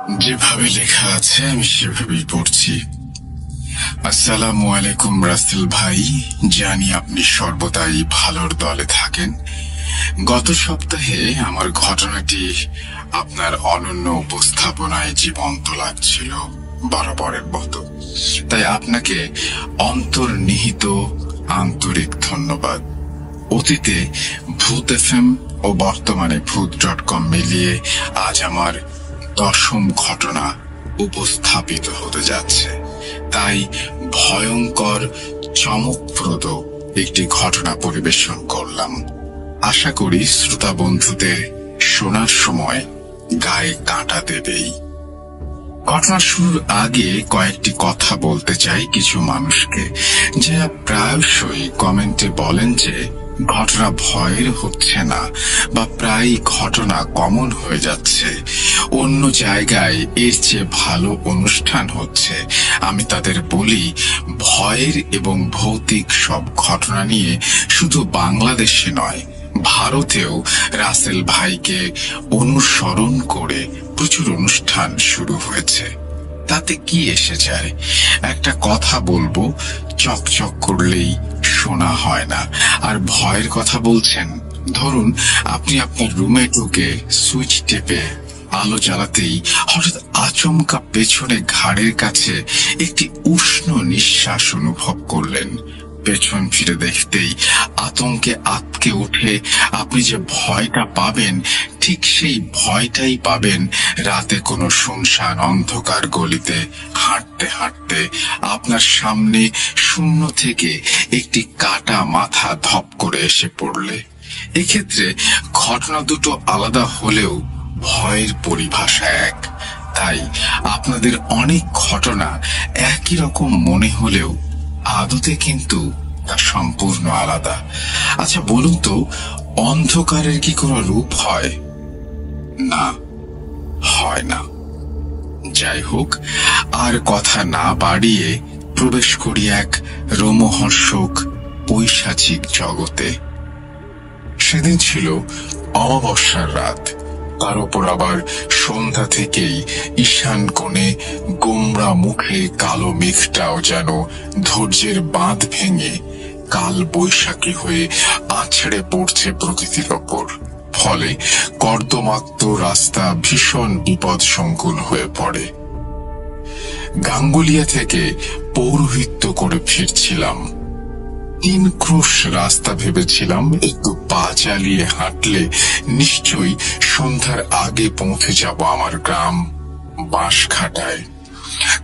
যেভাবে লেখা আছে আমি সেভাবেই পড়ছি। আসসালামু আলাইকুম রাসেল ভাই, জানি আপনি সর্বদাই ভালোর দলে থাকেন। গত সপ্তাহে আমার ঘটনাটি আপনার অনন্য উপস্থাপনায় জীবন্ত লাগছিল বরাবরের মতো, তাই আপনাকে অন্তর্নিহিত আন্তরিক ধন্যবাদ। অতীতে ভূত এফএম ও বর্তমানে ভূত.com মিলিয়ে আজ আমার 10ম ঘটনা উপস্থাপিত হতে যাচ্ছে, তাই ভয়ঙ্কর চমকপ্রদ একটি ঘটনা পরিবেশন করলাম। আশা করি শ্রোতা বন্ধুদের শোনার সময় গায়ে কাঁটা দেবেই। ঘটনা শুরুর আগে কয়েকটি কথা বলতে চাই কিছু মানুষকে, যারা প্রায়শই কমেন্টে বলেন যে ঘটনা ভয়ের হচ্ছে না বা প্রায় ঘটনা কমন হয়ে যাচ্ছে, অন্য জায়গায় এর চেয়ে ভালো অনুষ্ঠান হচ্ছে। আমি তাদের বলি, ভয়ের এবং ভৌতিক সব ঘটনা নিয়ে শুধু বাংলাদেশে নয়, ভারতেও রাসেল ভাইকে অনুসরণ করে প্রচুর অনুষ্ঠান শুরু হয়েছে। তাতে কি এসে যায়? একটা কথা বলবো, চকচক করলেই শোনা হয় না। আর ভয়ের কথা বলছেন, ধরুন আপনি আপনার রুমে ঢুকে সুইচ টেপে আলো জ্বালাতেই হঠাৎ আচমকা পেছনে ঘাড়ের কাছে একটি উষ্ণ নিঃশ্বাস অনুভব করলেন। পেছন ফিরে দেখতেই আতঙ্কে আঁতকে উঠে আপনি যে ভয়টা পাবেন, ঠিক সেই ভয়টাই পাবেন রাতে কোনো শুনশান অন্ধকার গলিতে হাঁটতে হাঁটতে আপনার সামনে শূন্য থেকে একটি কাটা মাথা ধপ করে এসে পড়লে। এক্ষেত্রে ঘটনা দুটো আলাদা হলেও ভয়ের পরিভাষা এক। তাই আপনাদের অনেক ঘটনা একই রকম মনে হলেও আদতে কিন্তু তা সম্পূর্ণ আলাদা। আচ্ছা বলুন তো, অন্ধকারের কি কোনো রূপ হয়? না, হয় না। যাই হোক, আর কথা না বাড়িয়ে প্রবেশ করি এক রোমহর্ষক পৈশাচিক জগতে। সেদিন ছিল অমাবস্যার রাত, তার উপর আবার সন্ধ্যা থেকেই ঈশান কোণে গোমরা মুখে কালো মেঘটাও যেন ধৈর্যের বাঁধ ভেঙে কাল বৈশাখী হয়ে আছড়ে পড়ছে প্রকৃতির ওপর। ফলে কর্দমাক্ত রাস্তা ভীষণ বিপদ সংকুল হয়ে পড়ে। গাঙ্গুলিয়া থেকে পৌরোহিত্য করে ফিরছিলাম। 3 ক্রোশ রাস্তা ভেবেছিলাম একটু পা চালিয়ে হাঁটলে নিশ্চয়ই সন্ধ্যার আগে পৌঁছে যাব আমার গ্রাম বাঁশখাটায়।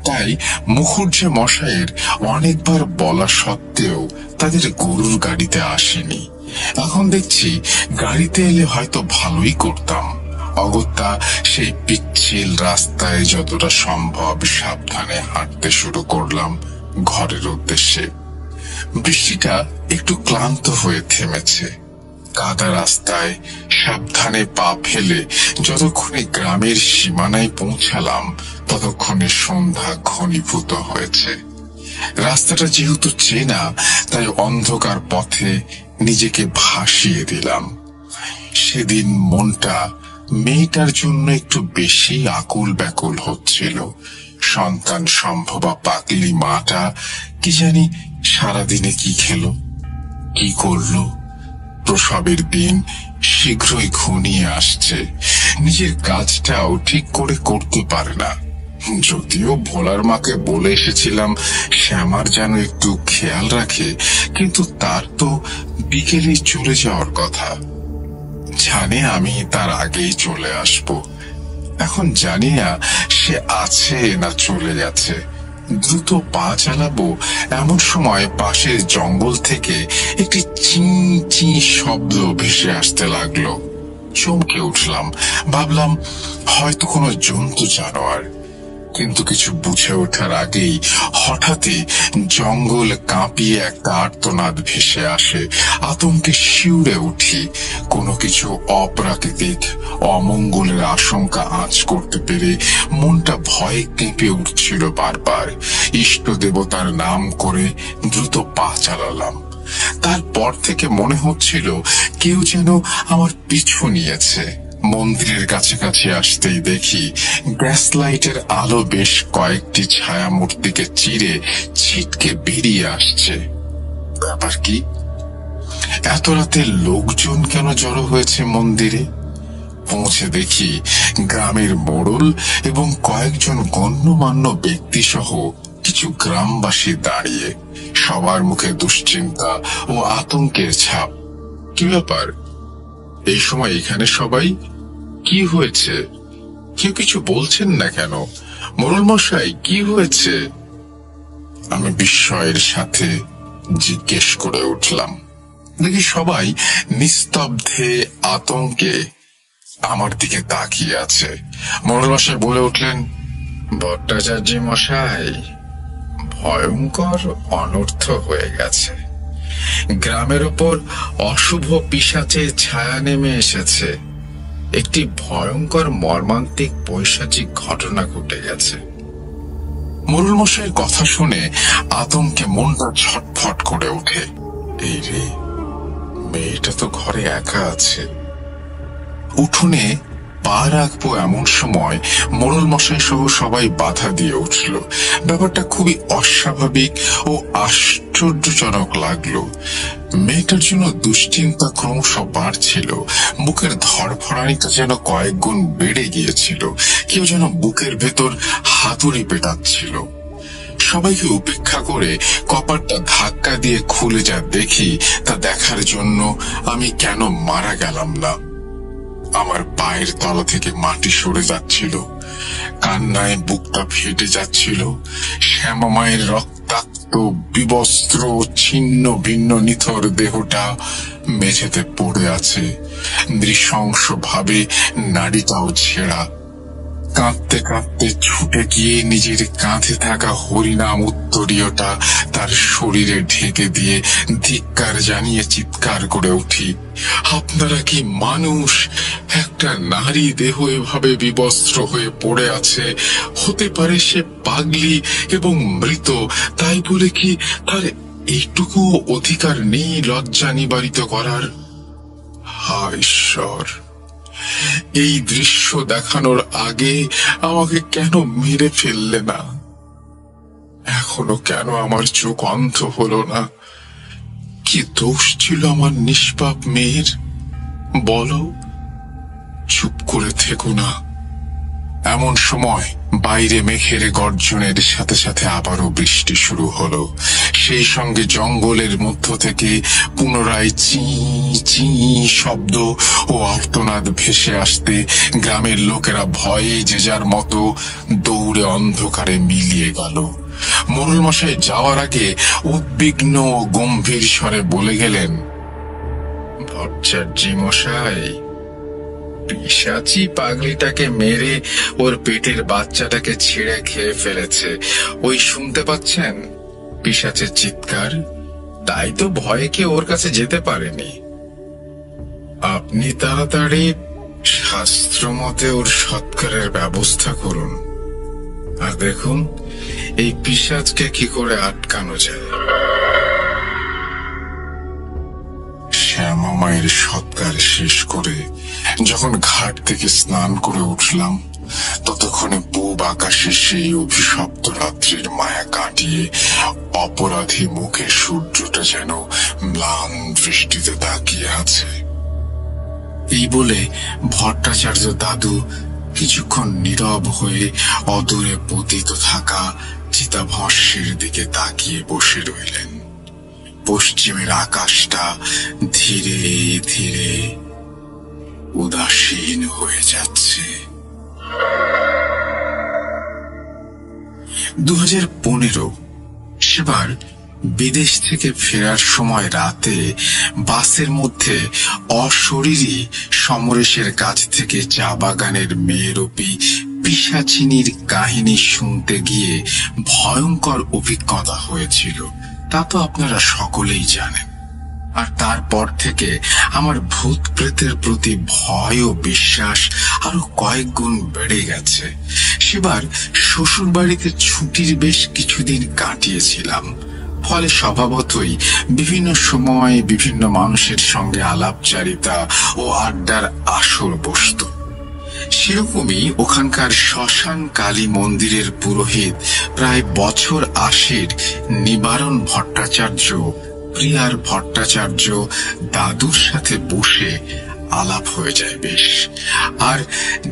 তাই মুখুজ্জে মশাইয়ের অনেকবার বলা সত্ত্বেও তাদের গরুর গাড়িতে আসেনি। এখন দেখছি গাড়িতে এলে হয়তো ভালোই করতাম। অগত্যা সেই পিচ্ছিল রাস্তায় যতটা সম্ভব সাবধানে হাঁটতে শুরু করলাম ঘরের উদ্দেশ্যে। বৃষ্টিটা একটু ক্লান্ত হয়ে থেমেছে। কাদা রাস্তায় সাবধানে পা ফেলে যতক্ষণে গ্রামের সীমানায় পৌঁছালাম, ততক্ষণে সন্ধ্যা ঘনীভূত হয়েছে। রাস্তাটা যেহেতু চেনা, তাই অন্ধকার পথে নিজেকে ভাসিয়ে দিলাম। সেদিন মনটা মেয়েটার জন্য একটু বেশি আকুল ব্যাকুল হচ্ছিল। সন্তান সম্ভবা পাগলি মাটা কি জানি সারাদিনে কি খেলো, কি করলো। প্রসবের দিন শীঘ্রই ঘনিয়ে আসছে। নিজের কাজটাও ঠিক করে করতে পারে না। যদিও ভোলার মাকে বলে এসেছিলাম শ্যামার যেন একটু খেয়াল রাখে, কিন্তু তার তো বিকেলে চলে যাওয়ার কথা। জানে আমি তার আগেই চলে আসব। এখন জানি না সে আছে না চলে গেছে। দ্রুত পা চালাবো, এমন সময় পাশের জঙ্গল থেকে একটি চি চি শব্দ ভেসে আসতে লাগলো। চমকে উঠলাম, ভাবলাম হয়তো কোনো জন্তু জানোয়ার। কিন্তু কিছু বুঝে ওঠার আগেই হঠাৎই জঙ্গল কাঁপিয়ে একটা আর্তনাদ ভেসে আসে। আতঙ্কে শিউরে উঠি। কোনো কিছু অপ্রাকৃতিক অমঙ্গলের আশঙ্কা আঁচ করতে পেরে মনটা ভয়ে কেঁপে উঠছিল বারবার। ইষ্ট দেবতার নাম করে দ্রুত পা চালালাম। তারপর থেকে মনে হচ্ছিল কেউ যেন আমার পিছু নিয়েছে। মন্দিরের কাছাকাছি আসতেই দেখি গ্যাস লাইটের আলো বেশ কয়েকটি ছায়া মূর্তিকে চিরে ছিটকে বেরিয়ে আসছে। ব্যাপার কি? এত রাতে লোকজন কেন জড়ো হয়েছে মন্দিরে? পৌঁছে দেখি গ্রামের মোড়ল এবং কয়েকজন গণ্যমান্য ব্যক্তি সহ কিছু গ্রামবাসী দাঁড়িয়ে, সবার মুখে দুশ্চিন্তা ও আতঙ্কের ছাপ। কি ব্যাপার এই সময় এখানে সবাই? কি হয়েছে? কেউ কিছু বলছেন না কেন? মোড়ল মশাই, কি হয়েছে? আমি বিস্ময়ের সাথে জিজ্ঞেস করে উঠলাম। দেখি সবাই নিস্তব্ধে আতঙ্কে আমার দিকে তাকিয়ে আছে। মোড়ল মশাই বলে উঠলেন, ভট্টাচার্য মশাই, ভয়ঙ্কর অনর্থ হয়ে গেছে। গ্রামের ওপর অশুভ পিশাচের ছায়া নেমে এসেছে। একটি ভয়ঙ্কর মর্মান্তিক পৈশাচিক ঘটনা ঘটে গেছে। মোড়ল মশাইয়ের কথা শুনে আতঙ্কে মনটা ছটফট করে ওঠে। এই রে, মেয়েটা তো ঘরে একা আছে। উঠোনে পা রাখবো এমন সময় মোড়ল মশাই সহ সবাই বাধা দিয়ে উঠল। ব্যাপারটা খুবই অস্বাভাবিক ও আশ্চর্যজনক লাগলো। মেয়েটার জন্য দুশ্চিন্তা ক্রমশ বাড়ছিল। বুকের ধড়ফড়ানিটা যেন কয়েক গুণ বেড়ে গিয়েছিল। কেউ যেন বুকের ভেতর হাতুড়ি পেটাচ্ছিল। সবাইকে উপেক্ষা করে কপারটা ধাক্কা দিয়ে খুলে যা দেখি তা দেখার জন্য আমি কেন মারা গেলাম না। আমার পায়ের তলা থেকে মাটি সরে যাচ্ছিল, কান্নায় বুকটা ফেটে যাচ্ছিল। শ্যামা মায়ের রক্তাক্ত বিবস্ত্র ছিন্ন ভিন্ন নিথর দেহটা মেঝেতে পড়ে আছে। নৃশংস ভাবে নাড়িটাও ছেঁড়া। কাঁদতে কাঁদতে ছুটে গিয়ে নিজের কাঁধে থাকা হরিনাম উত্তরীয়টা তার শরীরে ঢেকে দিয়ে ধিক্কার জানিয়ে চিৎকার করে উঠি, আপনারা কি মানুষ? একটা নারী দেহ এভাবে বিবস্ত্র হয়ে পড়ে আছে। হতে পারে সে পাগলি এবং মৃত, তাই বলে কি তার এইটুকু অধিকার নেই লজ্জা নিবারিত করার? হায় ঈশ্বর, এই দৃশ্য দেখানোর আগে আমাকে কেন মেরে ফেললে না? এখনো কেন আমার চোখ অন্ধ হলো না? কি দোষ ছিল আমার নিষ্পাপ মেয়ের? বলো, চুপ করে থেকো না। এমন সময় বাইরে মেঘের গর্জনের সাথে সাথে আবারও বৃষ্টি শুরু হলো। সেই সঙ্গে জঙ্গলের মধ্য থেকে পুনরায় চি চি শব্দ ও আর্তনাদ ভেসে আসতে গ্রামের লোকেরা ভয়ে যে যার মতো দৌড়ে অন্ধকারে মিলিয়ে গেল। মোড়ল মশাই যাওয়ার আগে উদ্বিগ্ন ও গম্ভীর স্বরে বলে গেলেন, ভট্টাচার্য মশাই, পিশাচি পাগলিটাকে মেরে ওর পেটের বাচ্চাটাকে ছিঁড়ে খেয়ে ফেলেছে। ওই শুনতে পাচ্ছেন পিশাচের চিৎকার? তাই তো ভয়ে কেউ ওর কাছে যেতে পারেনি। আপনি তাড়াতাড়ি শাস্ত্র মতে ওর সৎকারের ব্যবস্থা করুন, আর দেখুন এই পিশাচকে কি করে আটকানো যায়। শ্যামা মায়ের সৎকার শেষ করে যখন ঘাট থেকে স্নান করে উঠলাম, ততক্ষণে পূব আকাশে সেই অভিশপ্ত রাত্রির মায়া কাটিয়ে অপরাধী মুখে সূর্যটা যেন ম্লান দৃষ্টিতে তাকিয়ে আছে। এই বলে ভট্টাচার্য দাদু কিছুক্ষণ নীরব হয়ে অদূরে পতিত থাকা চিতাভস্মের দিকে তাকিয়ে বসে রইলেন। পশ্চিমের আকাশটা ধীরে ধীরে উদাসীন হয়ে যাচ্ছে। 2015 সেবার বিদেশ থেকে ফেরার সময় রাতে বাসের মধ্যে অশরীরী সমরেশের কাছ থেকে চা বাগানের মেয়েরূপী পিশাচিনীর কাহিনী শুনতে গিয়ে ভয়ঙ্কর অভিজ্ঞতা হয়েছিল। তা তো আপনারা সকলেই জানেন। আর তারপর থেকে আমার ভূত প্রেতের প্রতি ভয় ও বিশ্বাস আরো কয়েক গুণ বেড়ে গেছে। সেবার শ্বশুর বাড়িতে ছুটির বেশ কিছুদিন কাটিয়েছিলাম। ফলে স্বভাবতই বিভিন্ন সময় বিভিন্ন মানুষের সঙ্গে আলাপচারিতা ও আড্ডার আসর বসত। সেরকমই ওখানকার শ্মশান কালী মন্দিরের পুরোহিত প্রায় বছর ৮০ নিবারণ ভট্টাচার্য প্রিয়ার ভট্টাচার্য দাদুর সাথে বসে আলাপ হয়ে যায় বেশ। আর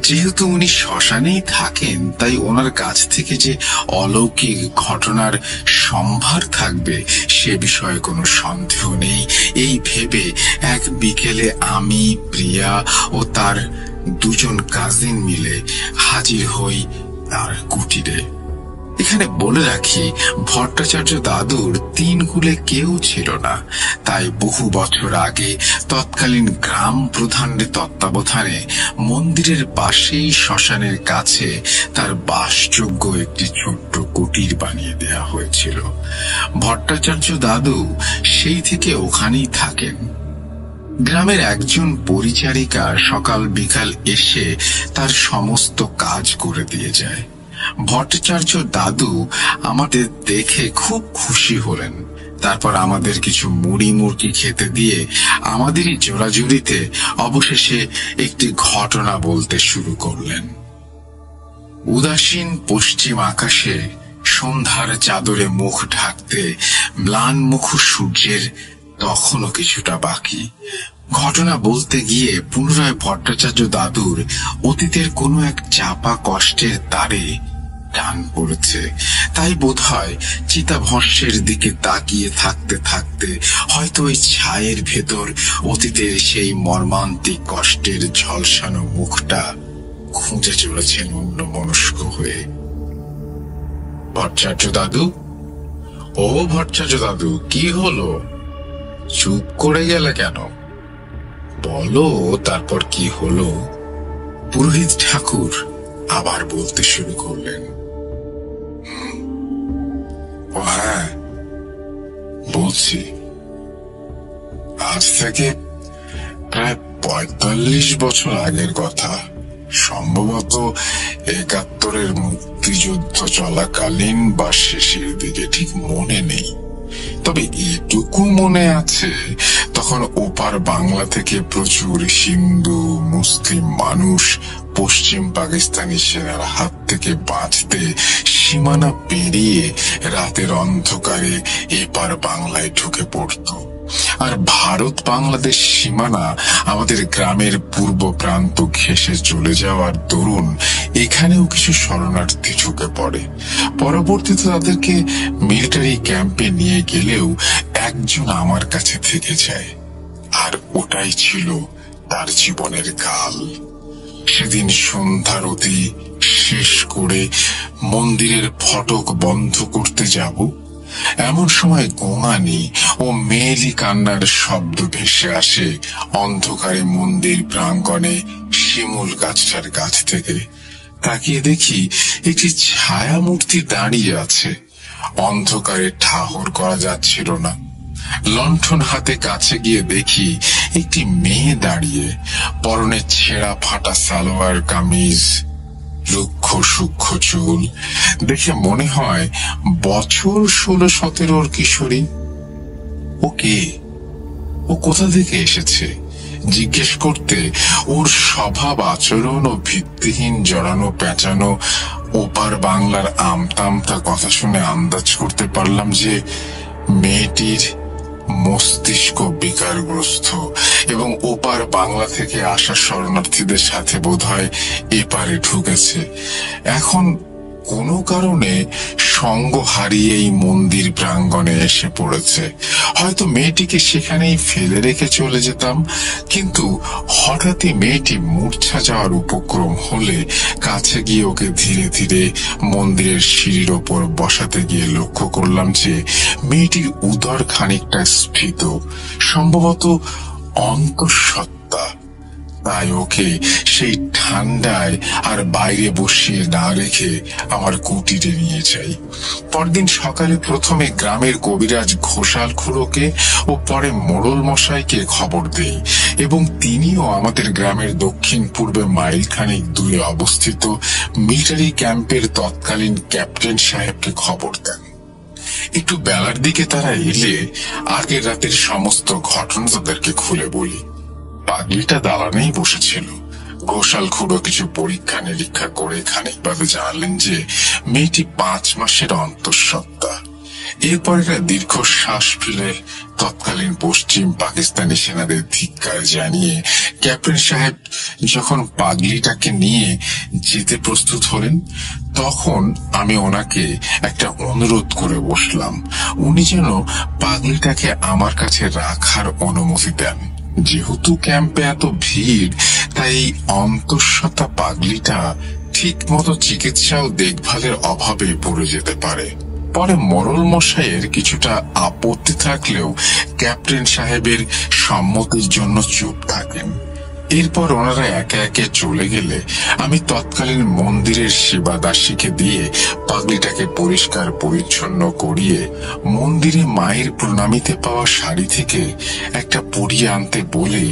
যেহেতু উনি শ্মশানেই থাকেন, তাই ওনার কাছ থেকে যে অলৌকিক ঘটনার সম্ভার থাকবে সে বিষয়ে কোনো সন্দেহ নেই। এই ভেবে এক বিকেলে আমি, প্রিয়া ও তার দুজন কাজিন মিলে হাজির হই তার কুটিরে। এখানে বলে রাখি, ভট্টাচার্য দাদুর ৩ কুলে কেউ ছিল না, তাই বহু বছর আগে তৎকালীন গ্রাম প্রধানের তত্ত্বাবধানে মন্দিরের পাশেই শ্মশানের কাছে তার বাসযোগ্য একটি ছোট্ট কুটির বানিয়ে দেয়া হয়েছিল। ভট্টাচার্য দাদু সেই থেকে ওখানেই থাকেন। গ্রামের একজন পরিচারিকা সকাল বিকাল এসে তার সমস্ত কাজ করে দিয়ে যায়। ভট্টাচার্য দাদু আমাদের দেখে খুব খুশি হলেন। তারপর আমাদের কিছু মুড়ি মুরগি খেতে দিয়ে আমাদেরই জোরাজুরিতে অবশেষে একটি ঘটনা বলতে শুরু করলেন। উদাসীন পশ্চিম আকাশে সন্ধ্যার চাদরে মুখ ঢাকতে ম্লান মুখ সূর্যের তখনও কিছুটা বাকি। ঘটনা বলতে গিয়ে পুনরায় ভট্টাচার্য দাদুর অতীতের কোনো এক চাপা কষ্টের তারে টান পড়েছে। তাই বোধহয় চিতাভস্মের দিকে তাকিয়ে থাকতে থাকতে হয়তো ওই ছায়ের ভেতর অতীতের সেই মর্মান্তিক কষ্টের ঝলসানো মুখটা খুঁজে চলেছেন অন্যমনস্ক হয়ে। ভট্টাচার্য দাদু, ও ভট্টাচার্য দাদু, কি হলো? চুপ করে গেলে কেন? বলো তারপর কি হলো? পুরোহিত ঠাকুর আবার বলতে শুরু করলেন। হ্যাঁ, বলছি। আজ থেকে প্রায় ৪৫ বছর আগের কথা, সম্ভবত ৭১-এর মুক্তিযুদ্ধ চলাকালীন বা শেষের দিকে, ঠিক মনে নেই। তবে এটুকু মনে আছে, তখন ওপার বাংলা থেকে প্রচুর হিন্দু মুসলিম মানুষ পশ্চিম পাকিস্তানি সেনার হাত থেকে বাঁচতে সীমানা পেরিয়ে রাতের অন্ধকারে এপার বাংলায় ঢুকে পড়ত। আর ভারত বাংলাদেশ সীমানা আমাদের গ্রামের পূর্ব প্রান্ত ঘেঁষে চলে যাওয়ার দরুন এখানেও কিছু শরণার্থী ঢুকে পড়ে। পরবর্তীতে তাদেরকে মিলিটারি ক্যাম্পে নিয়ে গেলেও একজন আমার কাছে থেকে যায়, আর ওটাই ছিল তার জীবনের কাল। সেদিন সন্ধ্যারতি শেষ করে মন্দিরের ফটক বন্ধ করতে যাব, এমন সময় গোঙানি ও মেয়েলি কান্নার শব্দ ভেসে আসে অন্ধকারে মন্দির প্রাঙ্গণে শিমুল গাছটার কাছ থেকে। তাকিয়ে দেখি একটি ছায়া মূর্তি দাঁড়িয়ে আছে। অন্ধকারে ঠাহর করা যাচ্ছিল না। লণ্ঠন হাতে কাছে গিয়ে দেখি একটি মেয়ে দাঁড়িয়ে, পরনে ছেঁড়া ফাটা সালোয়ার কামিজ, রুক্ষ সূক্ষ্ম চুল। দেখে মনে হয় বছর ১৬-১৭ কিশোরী। ও কে? ও কোথা থেকে এসেছে? জিজ্ঞেস করতে ওর স্বভাব আচরণ ও ভিত্তিহীন জড়ানো পেঁচানো ওপার বাংলার আমতামতা কথা শুনে আন্দাজ করতে পারলাম যে মেয়েটির মস্তিষ্ক বিকারগ্রস্ত এবং ওপার বাংলা থেকে আসা শরণার্থীদের সাথে বোধহয় এপারে ঢুকেছে। এখন কোনো কারণে সঙ্গ হারিয়ে এই মন্দির প্রাঙ্গণে এসে পড়েছে। হয়তো মেয়েটিকে সেখানেই ফেলে রেখে চলে যেতাম, কিন্তু হঠাৎই মেয়েটি মূর্ছা যাওয়ার উপক্রম হলে কাছে গিয়ে ওকে ধীরে ধীরে মন্দিরের সিঁড়ির ওপর বসাতে গিয়ে লক্ষ্য করলাম যে মেয়েটির উদর খানিকটা স্ফীত, সম্ভবত অন্তঃসত্ত্বা। তাই ওকে সেই ঠান্ডায় আর বাইরে বসিয়ে না রেখে আমার কুটিরে নিয়ে যাই। পরদিন সকালে প্রথমে গ্রামের কবিরাজ ঘোষাল খুড়োকে ও পরে মোড়ল মশাইকে খবর দেই, এবং তিনিও আমাদের গ্রামের দক্ষিণ পূর্বে মাইলখানেক দূরে অবস্থিত মিলিটারি ক্যাম্পের তৎকালীন ক্যাপ্টেন সাহেবকে খবর দেন। একটু বেলার দিকে তারা এলে আগের রাতের সমস্ত ঘটনা তাদেরকে খুলে বলি। পাগলিটা দালানেই বসেছিল, ঘোষাল খুড়ো কিছু পরীক্ষা নিরীক্ষা করে খানিকভাবে জানালেন যে মেয়েটি 5 মাসের অন্তঃসত্ত্বা। এরপর একটা দীর্ঘ শ্বাস ফেলে তৎকালীন পশ্চিম পাকিস্তানি সেনাদের ধিক্কার জানিয়ে ক্যাপ্টেন সাহেব যখন পাগলিটাকে নিয়ে যেতে প্রস্তুত হলেন, তখন আমি ওনাকে একটা অনুরোধ করে বসলাম উনি যেন পাগলিটাকে আমার কাছে রাখার অনুমতি দেন। যেহেতু ক্যাম্পে এত ভিড়, তাই অন্তঃসত্ত্বা পাগলিটা ঠিক মতো চিকিৎসা ও দেখভালের অভাবে পড়ে যেতে পারে। পরে মোড়ল মশাইয়ের কিছুটা আপত্তি থাকলেও ক্যাপ্টেন সাহেবের সম্মতির জন্য চুপ থাকেন। এরপর ওনারা একে একে চলে গেলে আমি তৎকালীন মন্দিরের সেবাদাসীকে দিয়ে পাগলিটাকে পরিষ্কার পরিচ্ছন্ন করিয়ে মন্দিরে মায়ের প্রণামীতে পাওয়া শাড়ি থেকে একটা পরিয়ে আনতে বলে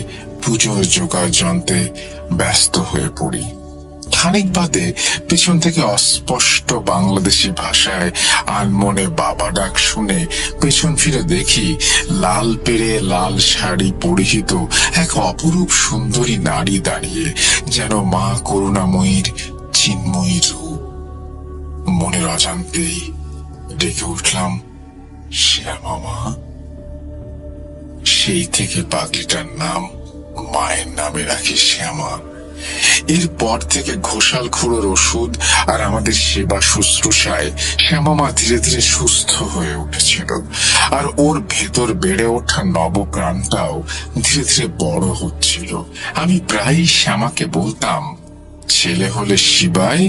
পুজোর জোগাড় যন্ত্রে ব্যস্ত হয়ে পড়ি। খানিক বাদে পেছন থেকে অস্পষ্ট বাংলাদেশি ভাষায় আনমনে বাবা ডাক শুনে পেছন ফিরে দেখি লাল পেড়ে লাল শাড়ি পরিহিত এক অপরূপ সুন্দরী নারী দাঁড়িয়ে, যেন মা করুণাময়ীর চিন্ময়ী রূপ। মনের অজান্তেই ডেকে উঠলাম, শ্যামা মা। সেই থেকে পাগলিটার নাম মায়ের নামে রাখি শ্যামা। এরপর থেকে ঘোষাল খুড়োর ওষুধ আর আমাদের সেবা শুশ্রূষায় শ্যামা মা ধীরে ধীরে সুস্থ হয়ে উঠেছিল, আর ওর ভেতর বেড়ে ওঠা নবপ্রাণটাও ধীরে ধীরে বড় হচ্ছিল। আমি প্রায়ই শ্যামাকে বলতাম, ছেলে হলে শিবাই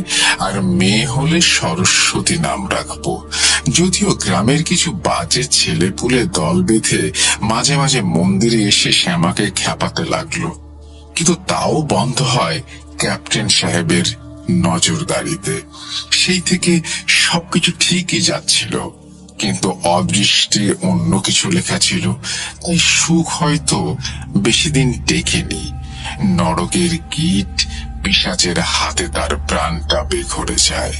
আর মেয়ে হলে সরস্বতী নাম রাখবো। যদিও গ্রামের কিছু বাজে ছেলে পুলে দল বেঁধে মাঝে মাঝে মন্দিরে এসে শ্যামাকে খ্যাপাতে লাগলো, কিন্তু তাও বন্ধ হয় ক্যাপ্টেন সাহেবের নজরদারিতে। সেই থেকে সবকিছু ঠিকই যাচ্ছিল, কিন্তু অদৃষ্টে অন্য কিছু লেখা ছিল, তাই সুখ হয়তো বেশি দিন টেকেনি। নরকের কীট পিশাচের হাতে তার প্রাণটা বেঘরে যায়।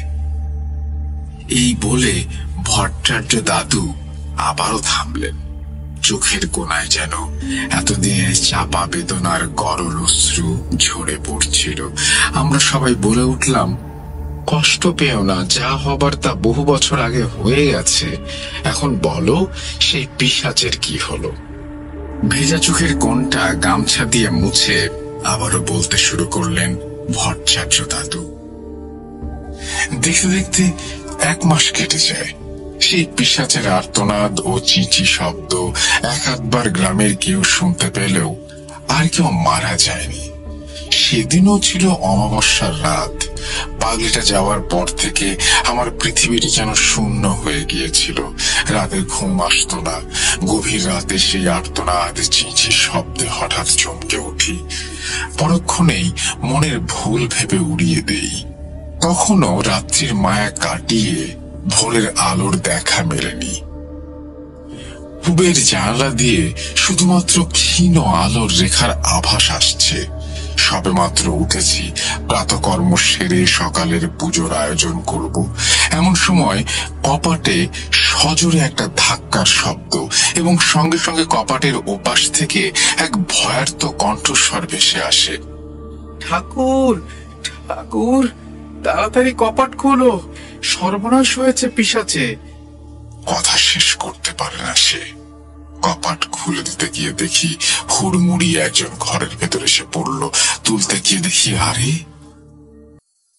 এই বলে ভট্টাচার্য দাদু আবারও থামলেন। চোখের কোণায় যেন এতদিনের চাপা বেদনার গরল অশ্রু ঝরে পড়ছিল। আমরা সবাই বলে উঠলাম, কষ্ট পেও না, যা হবার তা বহু বছর আগে হয়ে গেছে। এখন বলো, সেই পিশাচের কি হলো? ভেজা চোখের কোণটা গামছা দিয়ে মুছে আবারও বলতে শুরু করলেন ভট্টাচার্য দাদু। দেখতে দেখতে 1 মাস কেটে যায়। সেই পিশাচের আর্তনাদ ও চিঁচি শব্দ এক আধবার গ্রামের কেউ শুনতে পেলেও আর কেউ মারা যায়নি। সেদিনও ছিল অমাবস্যার রাত। পাগলিটা যাওয়ার পর থেকে আমার পৃথিবীটি যেন শূন্য হয়ে গিয়েছিল। রাতে ঘুম আসতো না। গভীর রাতে সেই আর্তনাদ চিঁচি শব্দে হঠাৎ চমকে উঠি। পরক্ষণেই মনের ভুল ভেবে উড়িয়ে দেই। তখনও রাত্রির মায়া কাটিয়ে ভোরের আলোর দেখা মেলেনি। পূবের জানালা দিয়ে শুধুমাত্র ক্ষীণ আলোর রেখার আভাস আসছে। সবে মাত্র উঠেছি, প্রাতকর্ম সেরে সকালের পুজোর আয়োজন করব। এমন সময় কপাটে সজোরে একটা ধাক্কার শব্দ, এবং সঙ্গে সঙ্গে কপাটের ওপাশ থেকে এক ভয়ার্ত কণ্ঠস্বর ভেসে আসে, ঠাকুর, ঠাকুর, তাড়াতাড়ি কপাট খোলো, সর্বনাশ হয়েছে পিশাচে। কথা শেষ করতে পারে না সে। কপাট খুলে দিতে গিয়ে দেখি হুড়মুড়ি একজন ঘরের ভেতরে এসে পড়ল। তুলতে গিয়ে দেখি, আরে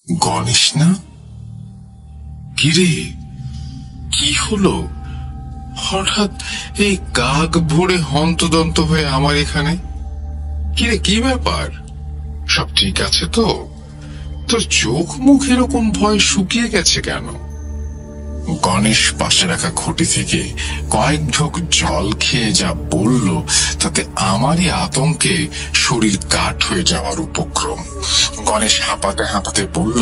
গণেশ না? কিরে, কি হলো? হঠাৎ এই কাক ভরে হন্তদন্ত হয়ে আমার এখানে? কিরে, কি ব্যাপার? সব ঠিক আছে তো? তোর চোখ মুখ এরকম ভয় শুকিয়ে গেছে কেন? গণেশ পাশে রাখা খুঁটি থেকে কয়েক ঢোক জল খেয়ে যা বলল, তাতে আমারই আতঙ্কে শরীর কাঠ হয়ে যাওয়ার উপক্রম। গণেশ হাঁপাতে হাঁপাতে বলল,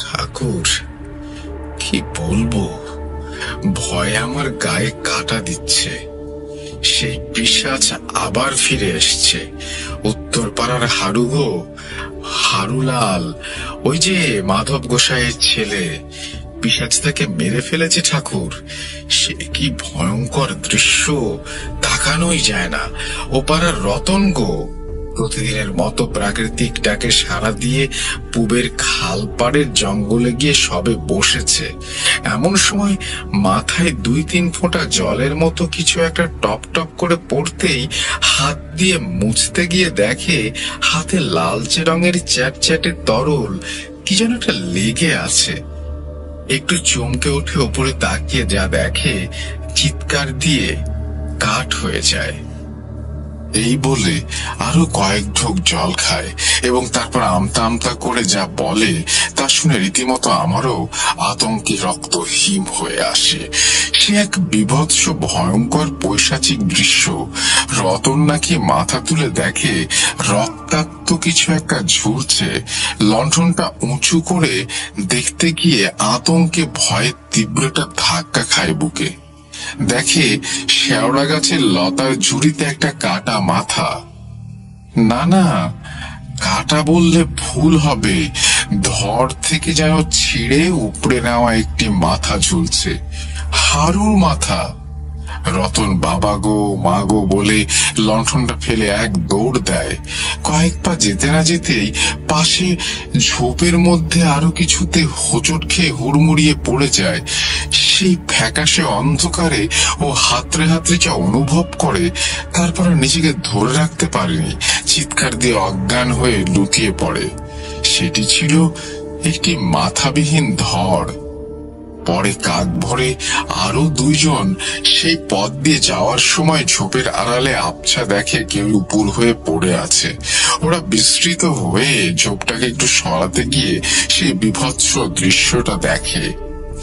ঠাকুর, কি বলবো, ভয় আমার গায়ে কাটা দিচ্ছে। সেই পিশাচ আবার ফিরে এসছে। উত্তর পাড়ার হারুগো, হারুলাল, ওই যে মাধব গোসাইয়ের ছেলে, পিশাচ তাকে মেরে ফেলেছে ঠাকুর। সে কি ভয়ঙ্কর দৃশ্য, তাকানোই যায় না। ও পাড়ার রতন গো, প্রতিদিনের মতো প্রাকৃতিক ডাকে সাড়া দিয়ে পূবের খালপাড়ের জঙ্গলে গিয়ে সবে বসেছে। এমন সময় মাথায় 2-3 ফোঁটা জলের মতো কিছু একটা টপ টপ করে পড়তেই হাত দিয়ে মুছতে গিয়ে দেখে হাতে লালচে রঙের চ্যাটচ্যাটে তরল কি যেন একটা লেগে আছে। একটু চমকে উঠে উপরে তাকিয়ে যা দেখে, চিৎকার দিয়ে কাঠ হয়ে যায়। এই বলে আরো কয়েক ঢোক জল খায় এবং তারপর আমতা আমতা করে যা বলে তা শুনে রীতিমতো আমারও আতঙ্কে রক্ত হিম হয়ে আসে। সে এক বিভৎস ভয়ঙ্কর পৈশাচিক দৃশ্য। রতন নাকি মাথা তুলে দেখে রক্তাক্ত কিছু একটা ঝুরছে। লণ্ঠনটা উঁচু করে দেখতে গিয়ে আতঙ্কে ভয়ে তীব্রটা ধাক্কা খায় বুকে। দেখে শেওড়া গাছের লতার ঝুড়িতে একটা কাটা মাথা। না না, কাটা বললে ভুল হবে, ধর থেকে যেন ছিঁড়ে উপড়ে নেওয়া একটি মাথা ঝুলছে, হারুর মাথা। রতন বাবা গো মা গো বলে লণ্ঠনটা ফেলে এক দৌড় দেয়। কয়েক পা যেতে না যেতেই পাশে ঝোপের মধ্যে আরো কিছুতে হোঁচট খেয়ে হুড়মুড়িয়ে পড়ে যায়। সেই ফ্যাকাশে অন্ধকারে ও হাতড়ে হাতড়ে যা অনুভব করে, তারপর নিজেকে ধরে রাখতে পারেনি, চিৎকার দিয়ে অজ্ঞান হয়ে লুটিয়ে পড়ে। সেটি ছিল একটি মাথাবিহীন ধর। পরে কাক ভরে আরো 2 জন সেই পথ দিয়ে যাওয়ার সময় ঝোপের আড়ালে আবছা দেখে কেউ উপুর হয়ে পড়ে আছে। ওরা বিস্মৃত হয়ে ঝোপটাকে একটু সরাতে গিয়ে সেই বিভৎস দৃশ্যটা দেখে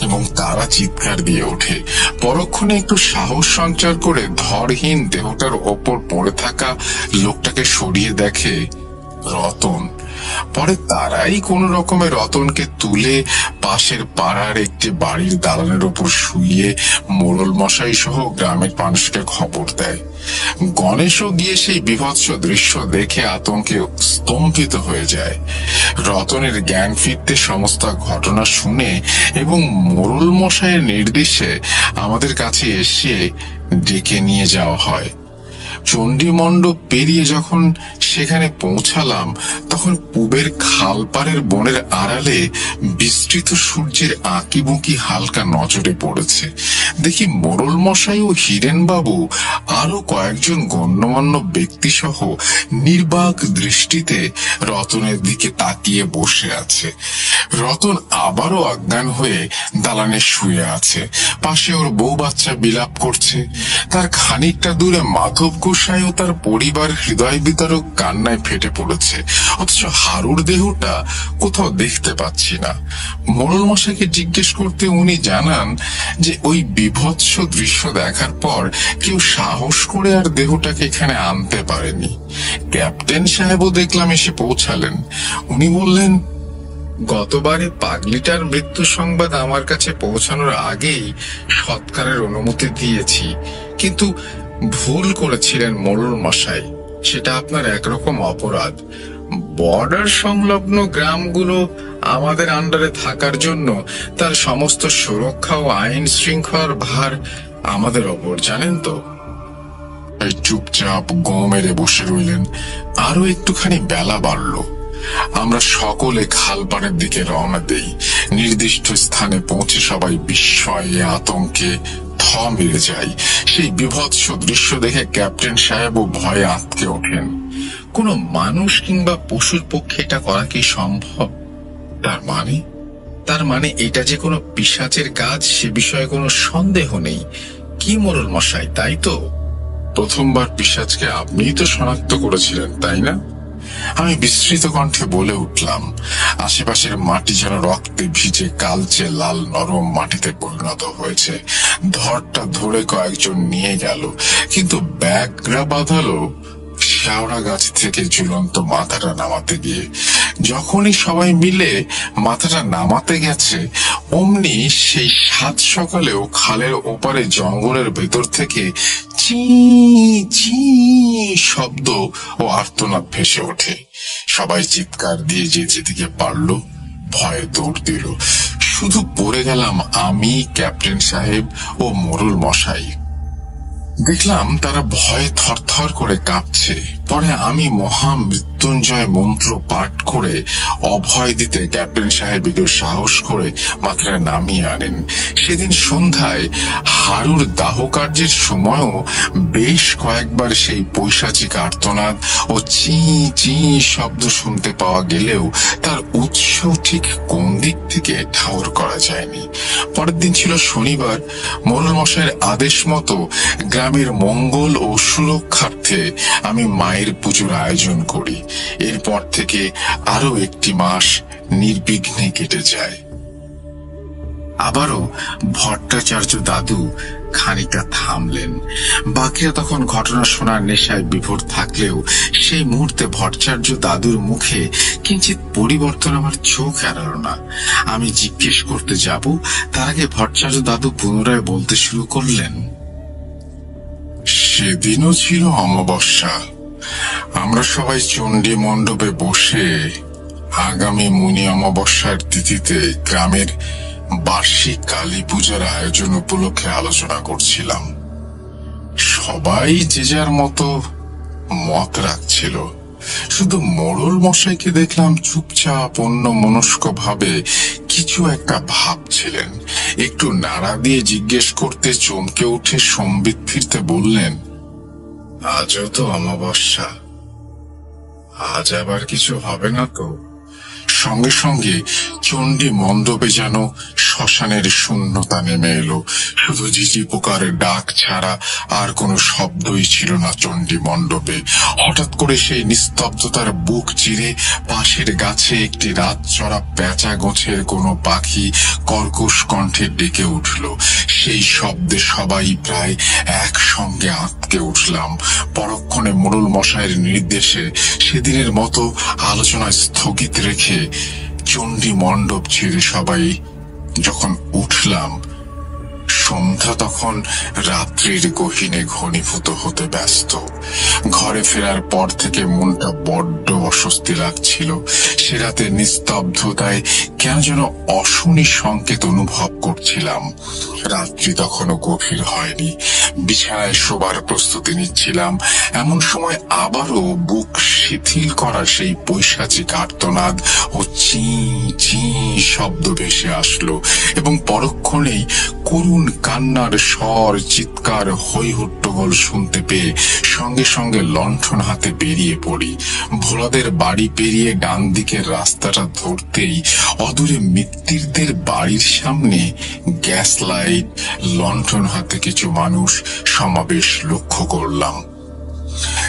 এবং তারা চিৎকার দিয়ে ওঠে। পরক্ষণে একটু সাহস সঞ্চার করে ধরহীন দেহটার ওপর পড়ে থাকা লোকটাকে সরিয়ে দেখে রতন। পরে তারাই কোন রকমের রতনকে তুলে পাশের পাড়ার একটি বাড়ির দালানের উপর শুইয়ে মোড়ল মশাই সহ গ্রামের মানুষকে খবর দেয়। গণেশও গিয়ে সেই বিভৎস দৃশ্য দেখে আতঙ্কে স্তম্ভিত হয়ে যায়। রতনের জ্ঞান ফিরতে সমস্ত ঘটনা শুনে এবং মোড়ল মশাইয়ের নির্দেশে আমাদের কাছে এসে ডেকে নিয়ে যাওয়া হয়। চণ্ডী মণ্ডপ পেরিয়ে যখন সেখানে পৌঁছালাম, তখন পূবের খালপাড়ের বনের আড়ালে বিস্তৃত সূর্যের আঁকিবুঁকি হালকা নজরে পড়েছে। দেখি মোড়ল মশাই ও হীরেন বাবু আরো কয়েকজন গণ্যমান্য ব্যক্তি সহ নির্বাক দৃষ্টিতে রতনের দিকে তাকিয়ে বসে আছে। রতন আবারও অজ্ঞান হয়ে দালানে শুয়ে আছে। পাশে ওর বউ বাচ্চা বিলাপ করছে। তার খানিকটা দূরে মাধব গোসাই ও তার পরিবার হৃদয় বিতারক কান্নায় ফেটে পড়েছে। অথচ হারুর দেহটা কোথাও দেখতে পাচ্ছি না। মোড়ল মশাইকে জিজ্ঞেস করতে উনি জানান যে ওই বিভৎস দৃশ্য দেখার পর কেউ সাহস করে আর দেহটাকে এখানে আনতে পারেনি। ক্যাপ্টেন সাহেবও দেখলাম এসে পৌঁছালেন। উনি বললেন, গতবারে পাগলিটার মৃত্যু সংবাদ আমার কাছে পৌঁছানোর আগেই সৎকারের অনুমতি দিয়েছি, কিন্তু ভুল করেছিলেন মোড়ল মশাই। সেটা আপনার একরকম অপরাধ। বর্ডার সংলগ্ন গ্রামগুলো আমাদের আন্ডারে থাকার জন্য তার সমস্ত সুরক্ষা ও আইন শৃঙ্খলার ভার আমাদের ওপর, জানেন তো। চুপচাপ গো মেরে বসে রইলেন। আরো একটুখানি বেলা বাড়ল। আমরা সকলে খালপাড়ের দিকে রওনা দেই। নির্দিষ্ট স্থানে পৌঁছে সবাই বিস্ময়ে আতঙ্কে থ মেরে যায়। সেই বিভৎস দৃশ্য দেখে ক্যাপ্টেন সাহেবও ভয়ে আঁতকে ওঠেন। কোনো মানুষ কিংবা পশুর পক্ষে এটা করা কি সম্ভব? তার মানে এটা যে কোনো পিশাচের কাজ, সে বিষয়ে কোনো সন্দেহ নেই। কি মোড়ল মশাই, তাই তো? প্রথমবার পিশাচকে আপনিই তো শনাক্ত করেছিলেন, তাই না? আমি বিস্মৃত কণ্ঠে বলে উঠলাম। আশেপাশের মাটি যেন রক্তে ভিজে কালচে লাল নরম মাটিতে পরিণত হয়েছে। ধরটা ধরে কয়েকজন নিয়ে গেল, কিন্তু ব্যাগরা বাঁধালো শেওড়া গাছ থেকে ঝুলন্ত মাথাটা নামাতে গিয়ে। যখনই সবাই মিলে মাথাটা নামাতে গেছে, অমনি সেই 7 সকালেও খালের ওপারে জঙ্গলের ভেতর থেকে চি চি শব্দ ও আর্তনাদ ভেসে ওঠে। সবাই চিৎকার দিয়ে যে যেদিকে পারল ভয়ে দৌড় দিল। শুধু পড়ে গেলাম আমি, ক্যাপ্টেন সাহেব ও মোড়ল মশাই। দেখলাম তারা ভয়ে থরথর করে কাঁপছে। পরে আমি মহা মৃত্যুঞ্জয় মন্ত্র পাঠ করে অভয় দিতে ক্যাপ্টেন সাহেব একটু সাহস করে মাথায় নামিয়ে আনেন। সেদিন সন্ধ্যায় হারুর দাহ কার্যের সময়ও বেশ কয়েকবার সেই পৈশাচিক আর্তনাদ ও চি চি শব্দ শুনতে পাওয়া গেলেও তার উৎস ঠিক কোন দিক থেকে ঠাউর করা যায়নি। পরের দিন ছিল শনিবার। মোড়ল মশাইয়ের আদেশ মতো গ্রামের মঙ্গল ও সুরক্ষার্থে আমি মায়ের পুজোর আয়োজন করি। এরপর থেকে আরো একটি মাস নির্বিঘ্নে কেটে যায়। আবারও ভট্টাচার্য দাদু খানিকটা থামলেন। বাকিরা তখন ঘটনা শোনার নেশায় বিভোর থাকলেও সেই মুহূর্তে ভট্টাচার্য দাদুর মুখে কিঞ্চিত পরিবর্তন আমার চোখ এড়াল না। আমি জিজ্ঞেস করতে যাব, তার আগে ভট্টাচার্য দাদু পুনরায় বলতে শুরু করলেন, সেদিনও ছিল অমাবস্যা। আমরা সবাই চণ্ডী মণ্ডপে বসে আগামী মুনি অমাবস্যার তিথিতে গ্রামের বার্ষিক কালী পূজার আয়োজন উপলক্ষে আলোচনা করছিলাম। সবাই যে যার মতো মত রাখছিল। শুধু মোড়ল মশাইকে দেখলাম চুপচাপ অন্যমনস্ক ভাবে কিছু একটা ভাবছিলেন। একটু নাড়া দিয়ে জিজ্ঞেস করতে চমকে উঠে সম্বিত ফিরতে বললেন, আজও তো অমাবস্যা, আজ আবার কিছু হবে না তো? সঙ্গে সঙ্গে চণ্ডী মণ্ডপে যেন শ্মশানের শূন্যতা নেমে এলো। শুধু ঝিঝি পোকার ডাক ছাড়া আর কোনো শব্দই ছিল না চণ্ডী মণ্ডপে। হঠাৎ করে সেই নিস্তব্ধতার বুক চিরে পাশের গাছে একটি রাত চড়া পেঁচা গোছের কোনো পাখি কর্কশ কণ্ঠে ডেকে উঠল। সেই শব্দে সবাই প্রায় একসঙ্গে আঁতকে উঠলাম। পরক্ষণে মোড়ল মশাইয়ের নির্দেশে সেদিনের মতো আলোচনা স্থগিত রেখে চণ্ডী মণ্ডপ ছেড়ে সবাই যখন উঠলাম, সন্ধ্যা তখন রাত্রির গহীনে ঘনীভূত হতে ব্যস্ত। ঘরে ফেরার পর থেকে মনটা বড্ড অস্বস্তি লাগছিল। সে রাতে নিস্তব্ধতায় কেন যেন অশনি সংকেত অনুভব করছিলাম। রাত্রি তখনও গভীর হয়নি। বিছানায় শোবার প্রস্তুতি নিচ্ছিলাম। এমন সময় আবারও বুক শিথিল করা সেই পৈশাচিক আর্তনাদ ও চি চি শব্দ ভেসে আসলো এবং পরক্ষণেই করুণ কান্নার স্বর, চিৎকার, হই হট্টগোল শুনতে পেয়ে সঙ্গে সঙ্গে লণ্ঠন হাতে বেরিয়ে পড়ি। ভোলাদের বাড়ি পেরিয়ে ডান দিকের রাস্তাটা ধরতেই অদূরে মিত্তিরদের বাড়ির সামনে গ্যাস লাইট, লণ্ঠন হাতে কিছু মানুষ সমাবেশ লক্ষ্য করলাম।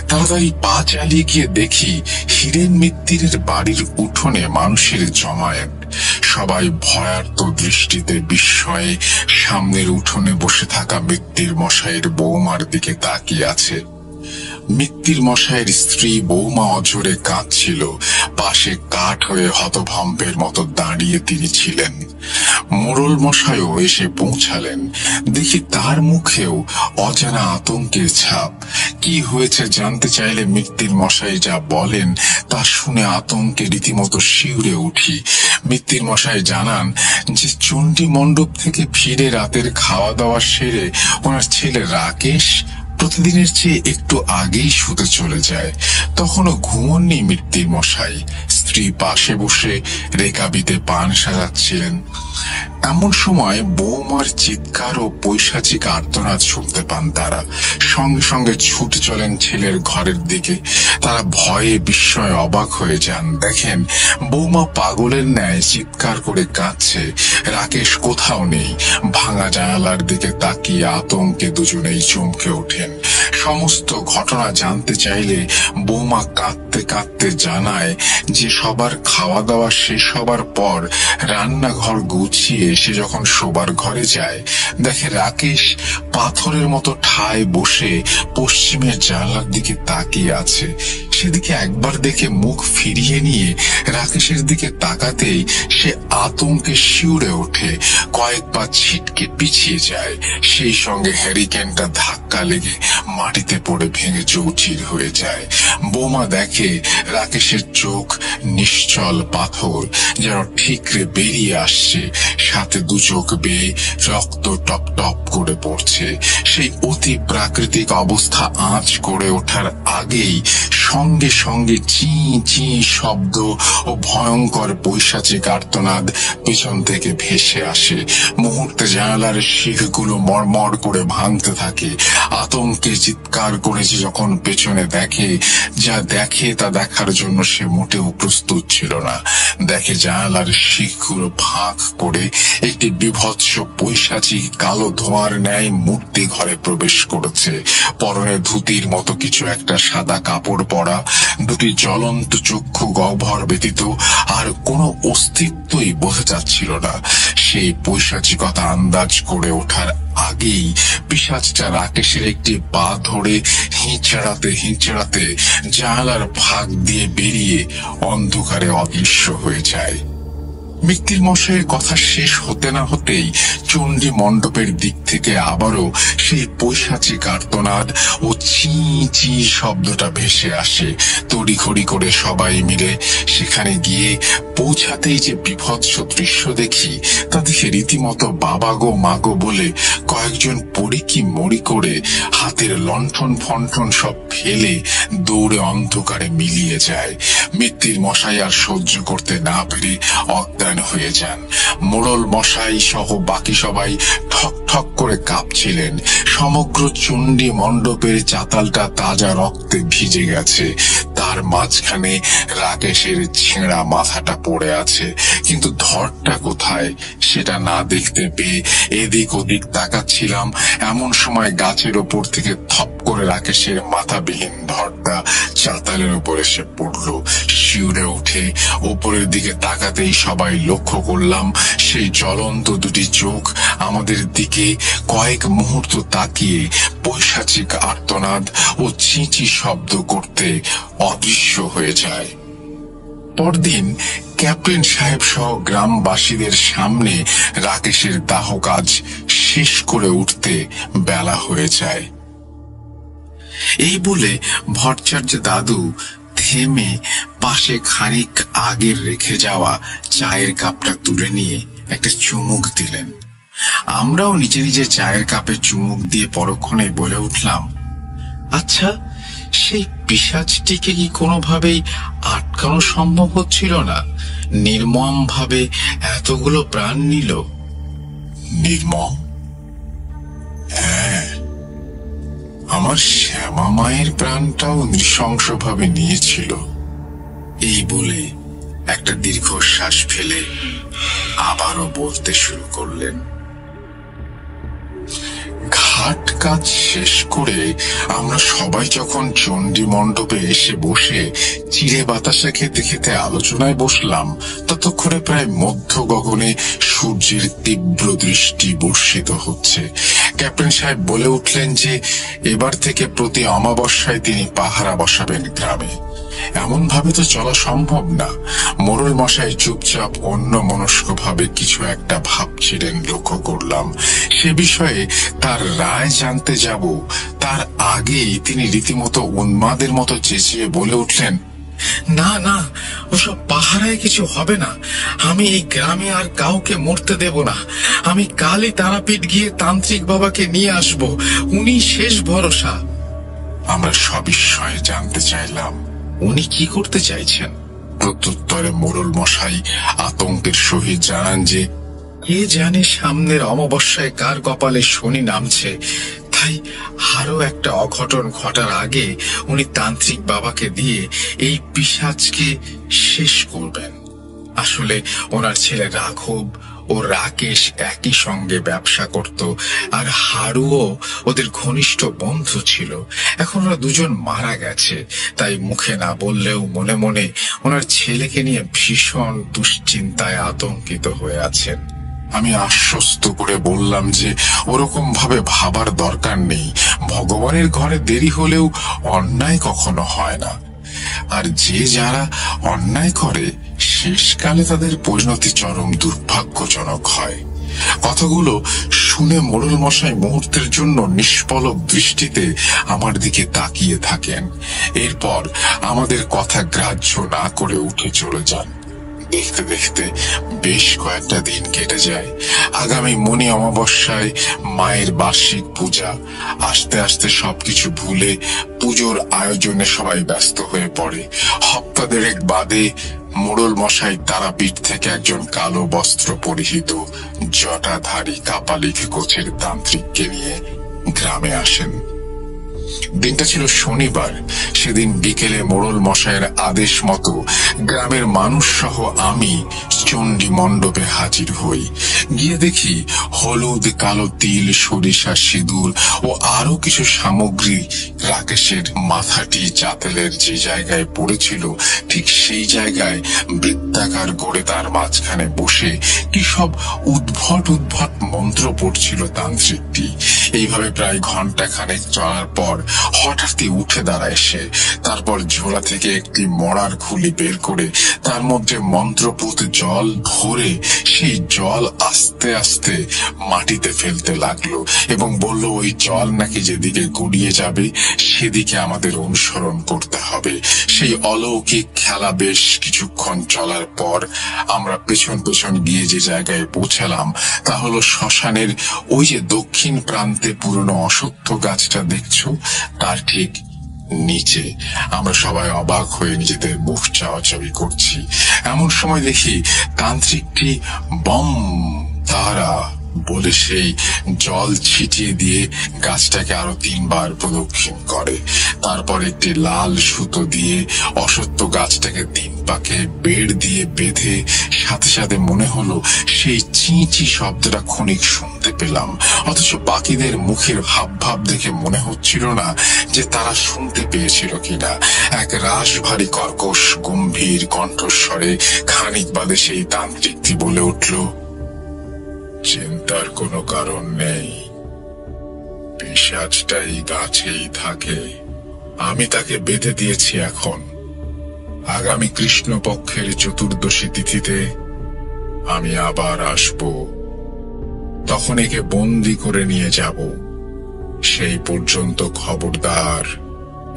তাড়াতাড়ি পা চালিয়ে গিয়ে দেখি হীরেন মিত্তিরের বাড়ির উঠোনে মানুষের জমায়েত। সবাই ভয়ার্ত দৃষ্টিতে বিস্ময়ে সামনের উঠোনে বসে থাকা মিত্তির মশাইয়ের বৌমার দিকে তাকিয়ে আছে। মিত্তির মশাইয়ের স্ত্রী বৌমা অঝরে কাঁদছিল। পাশে কাঠ হয়ে হতভম্বের মতো দাঁড়িয়ে তিনি ছিলেন। মোড়ল মশাইও এসে পৌঁছালেন। দেখি তার মুখেও অজানা আতঙ্কের ছাপ। কি হয়েছে জানতে চাইলে মিত্তির মশাই যা বলেন তা শুনে আতঙ্কে রীতিমতো শিউরে উঠি। মিত্তির মশাই জানান যে চণ্ডী মণ্ডপ থেকে ফিরে রাতের খাওয়া দাওয়া সেরে ওনার ছেলে রাকেশ প্রতিদিনের চেয়ে একটু আগেই শুতে চলে যায়। তখনও ঘুমননি মিত্তির মশাই। স্ত্রী পাশে বসে রেকাবিতে পান সাজাচ্ছিলেন। এমন সময় বৌমার চিৎকার ও পৈশাচিক আর্তনাদ শুনতে পান তারা। সঙ্গে সঙ্গে ছুটে চলেন ছেলের ঘরের দিকে। তারা ভয়ে বিস্ময়ে অবাক হয়ে যান। দেখেন বৌমা পাগলের ন্যায় চিৎকার করে কাঁদছে। রাকেশ কোথাও নেই। ভাঙা জানালার দিকে তাকিয়ে আতঙ্কে দুজনেই চমকে ওঠেন। সমস্ত ঘটনা জানতে চাইলে বৌমা কাঁদতে কাঁদতে জানায় যে সবার খাওয়া দাওয়া শেষ হবার পর রান্নাঘর গুছিয়ে সে যখন শোবার ঘরে যায়, দেখে রাকেশ পাথরের মতো ঠায় বসে পশ্চিমের জানলার দিকে তাকিয়ে আছে। সেদিকে একবার দেখে মুখ ফিরিয়ে নিয়ে রাকেশের দিকে তাকাতেই সে আতঙ্কে শিউরে ওঠে, কয়েক পা ছিটকে পিছিয়ে যায়। সেই সঙ্গে হ্যারিকেনটা ধাক্কা লেগে মাটিতে পড়ে ভেঙে চৌচির হয়ে যায়। বৌমা দেখে রাকেশের চোখ নিশ্চল পাথর, যেন ঠিকরে বেরিয়ে আসছে, সাথে দু চোখ বেয়ে রক্ত টপ টপ করে পড়ছে। সেই অতি প্রাকৃতিক অবস্থা আঁচ করে ওঠার আগেই সঙ্গে সঙ্গে চি চি শব্দ ও ভয়ঙ্কর পৈশাচিক আর্তনাদ পেছন থেকে ভেসে আসে। মুহূর্তে জানালার শিখগুলো মরমর করে ভাঙতে থাকে। আতঙ্কে চিৎকার করেছে যখন পেছনে দেখে, যা দেখে তা দেখার জন্য সে মোটেও প্রস্তুত ছিল না। দেখে জানালার শিখগুলো ফাঁক করে একটি বিভৎস পৈশাচিক কালো ধোঁয়ার ন্যায় মূর্তি ঘরে প্রবেশ করেছে। পরনে ধুতির মতো কিছু একটা সাদা কাপড় পরা, দুটি জ্বলন্ত চক্ষু গহ্বর ব্যতীত আর কোনো অস্তিত্বই বোঝা যাচ্ছিল না। সেই পৈশাচিকতা আন্দাজ করে ওঠার আগেই পিশাচটা রাকেশের একটি পা ধরে হিঁচড়াতে হিঁচড়াতে জানালার ফাঁক দিয়ে বেরিয়ে অন্ধকারে অদৃশ্য হয়ে যায়। মিত্তির মশাইয়ের কথা শেষ হতে না হতেই চণ্ডী মণ্ডপের দিক থেকে আবারও সেই পৈশাচিক আর্তনাদ ও চি চি শব্দটা ভেসে আসে। তড়িঘড়ি করে সবাই মিলে সেখানে গিয়ে পৌঁছাতেই যে বিভৎস দৃশ্য দেখি, তা দেখে রীতিমতো বাবা গো মাগো বলে কয়েকজন পড়ি মরি করে হাতের লণ্ঠন ফণ্ঠন সব ফেলে দৌড়ে অন্ধকারে মিলিয়ে যায়। মিত্তির মশাই আর সহ্য করতে না পেরে অজ্ঞান হয়ে যান। মোড়ল মশাই সহ বাকি সবাই ঠক ঠক করে কাঁপছিলেন। সমগ্র চণ্ডী মণ্ডপের চাতালটা তাজা রক্তে ভিজে গেছে। তার মাঝখানে রাকেশের ছেঁড়া মাথাটা পড়ে আছে, কিন্তু ধরটা কোথায় সেটা না দেখতে পেয়ে এদিক ওদিক তাকাচ্ছিলাম। এমন সময় গাছের ওপর থেকে থপ করে রাকেশের মাথাবিহীন ধরটা চাতালের উপর এসে পড়ল। শিউরে উঠে ওপরের দিকে তাকাতেই সবাই লক্ষ্য করলাম সেই জ্বলন্ত দুটি চোখ আমাদের দিকে কয়েক মুহূর্ত তাকিয়ে পৈশাচিক আর্তনাদ ও চিঁচি শব্দ করতে অদৃশ্য হয়ে যায়। পরদিন ক্যাপ্টেন সাহেব সহ গ্রামবাসীদের সামনে রাকেশের দাহ কাজ শেষ করে উঠতে বেলা হয়ে যায়। এই বলে ভট্টাচার্য দাদু থেমে পাশে খানিক আগের রেখে যাওয়া চায়ের কাপটা তুলে নিয়ে একটা চুমুক দিলেন। আমরাও নিজে নিজে চায়ের কাপে চুমুক দিয়ে পরক্ষণে বলে উঠলাম, আচ্ছা, সেই পিশাচটিকে কি কোনোভাবেই আটকানো সম্ভব হচ্ছিল না? নির্মম ভাবে এতগুলো প্রাণ নিল। নির্মম? হ্যাঁ, আমার শ্যামা মায়ের প্রাণটাও নৃশংসভাবে নিয়েছিল। এই বলে একটা দীর্ঘশ্বাস ফেলে আবারও বলতে শুরু করলেন। ঘাট কাজ শেষ করে আমরা সবাই যখন চণ্ডী মণ্ডপে এসে বসে চিড়ে বাতাসা খেতে খেতে আলোচনায় বসলাম, ততক্ষণে প্রায় মধ্য গগনে সূর্যের তীব্র দৃষ্টি বর্ষিত হচ্ছে। ক্যাপ্টেন সাহেব বলে উঠলেন যে এবার থেকে প্রতি অমাবস্যায় তিনি পাহারা বসাবেন গ্রামে। এমন ভাবে তো চলা সম্ভব না। মোড়ল মশাই চুপচাপ অন্য মনস্ক ভাবে কিছু একটা ভাবছিলেন লক্ষ্য করলাম। সে বিষয়ে তার রায় জানতে যাব তার আগেই তিনি রীতিমতো উন্মাদের মতো চেঁচিয়ে বলে উঠলেন, না না, ওসব পাহারায় কিছু হবে না। আমি এই গ্রামে আর কাউকে মরতে দেব না। আমি কালই তারাপীঠ গিয়ে তান্ত্রিক বাবাকে নিয়ে আসব, উনি শেষ ভরসা। আমরা সবিস্ময়ে জানতে চাইলাম, উনি কি করতে চাইছেন? প্রত্যুত্তরে মোড়ল মশাই আতঙ্কের সহিত জানান যে কে জানে সামনের অমাবস্যায় কার কপালে শনি নামছে, তাই আরো একটা অঘটন ঘটার আগে উনি তান্ত্রিক বাবাকে দিয়ে এই পিশাচকে শেষ করবেন। আসলে ওনার ছেলে রাঘব ও রাকেশ একই সঙ্গে ব্যবসা করত, আর হারুও ওদের ঘনিষ্ঠ বন্ধু ছিল। এখন ওরা দুজন মারা গেছে, তাই মুখে না বললেও মনে মনে ওনার ছেলেকে নিয়ে ভীষণ দুশ্চিন্তায় আতঙ্কিত হয়ে আছেন। আমি আশ্বস্ত করে বললাম যে ওরকম ভাবে ভাবার দরকার নেই। ভগবানের ঘরে দেরি হলেও অন্যায় কখনো হয় না, আর যে যারা অন্যায় করে শেষকালে তাদের পরিণতি চরম দুর্ভাগ্যজনক হয়। কথাগুলো শুনে মোড়ল মশাই মুহূর্তের জন্য নিষ্পলক দৃষ্টিতে আমার দিকে তাকিয়ে থাকেন। এরপর আমাদের কথা গ্রাহ্য না করে উঠে চলে যান। দেখতে দেখতে বেশ কয়েকটা দিন কেটে যায়। আগামী মনি অমাবস্যায় মায়ের বার্ষিক পূজা। আস্তে আস্তে সবকিছু ভুলে পুজোর আয়োজনে সবাই ব্যস্ত হয়ে পড়ে। হপ্তা দেড়েক বাদে মোড়ল মশাই তারাপীঠ থেকে একজন কালো বস্ত্র পরিহিত জটাধারী কাপালিক গোছের তান্ত্রিককে নিয়ে গ্রামে আসেন। দিনটা ছিল শনিবার। সেদিন বিকেলে মোড়ল মশাইয়ের আদেশ মতো গ্রামের মানুষ সহ আমি চণ্ডী মণ্ডপে হাজির হই। গিয়ে দেখি হলুদ, কালো তিল, সরিষা, সিঁদুর ও আরো কিছু সামগ্রী রাকেশের মাথাটি চাতেলের যে জায়গায় পড়েছিল ঠিক সেই জায়গায় বৃত্তাকার করে তার মাঝখানে বসে কি সব উদ্ভট উদ্ভট মন্ত্র পড়ছিল তান্ত্রিকটি। এইভাবে প্রায় ঘন্টা খানেক চলার পর হঠাৎই উঠে দাঁড়ায় সে। তারপর ঝোলা থেকে একটি মরার খুলি বের করে তার মধ্যে মন্ত্রপুত জল ভরে সেই জল আস্তে আস্তে মাটিতে ফেলতে লাগলো এবং বলল ওই জল নাকি যেদিকে গড়িয়ে যাবে সেদিকে আমাদের অনুসরণ করতে হবে। সেই অলৌকিক খেলা বেশ কিছুক্ষণ চলার পর আমরা পেছন পেছন গিয়ে যে জায়গায় পৌঁছালাম তা হলো শ্মশানের ওই যে দক্ষিণ প্রান্তে পুরনো অশ্বত্থ গাছটা দেখছো তার ঠিক নিচে। আমরা সবাই অবাক হয়ে নিজেদের মুখ চাওয়াচাওয়ি করছি। এমন সময় দেখি তান্ত্রিকটি বম তারা বলে সেই জল ছিটিয়ে দিয়ে গাছটাকে আরো 3 বার প্রদক্ষিণ করে। তারপর একটি লাল সুতো দিয়ে অশ্বত্থ গাছটাকে 3 পাকে বেড় দিয়ে বেঁধে সাথে সাথে মনে হলো সেই চিঁচি শব্দটা ক্ষণিক শুনতে পেলাম, অথচ বাকিদের মুখের ভাব ভাব দেখে মনে হচ্ছিল না যে তারা শুনতে পেয়েছিল কিনা। এক রাশভারী কর্কশ গম্ভীর কণ্ঠস্বরে খানিক বাদে সেই তান্ত্রিকটি বলে উঠল, চিন্তার কোনো কারণ নেই, পিশাচটাই গাছেই থাকে। আমি তাকে বেঁধে দিয়েছি। এখন আগামী কৃষ্ণপক্ষের চতুর্দশী তিথিতে আমি আবার আসব, তখন একে বন্দি করে নিয়ে যাব। সেই পর্যন্ত খবরদার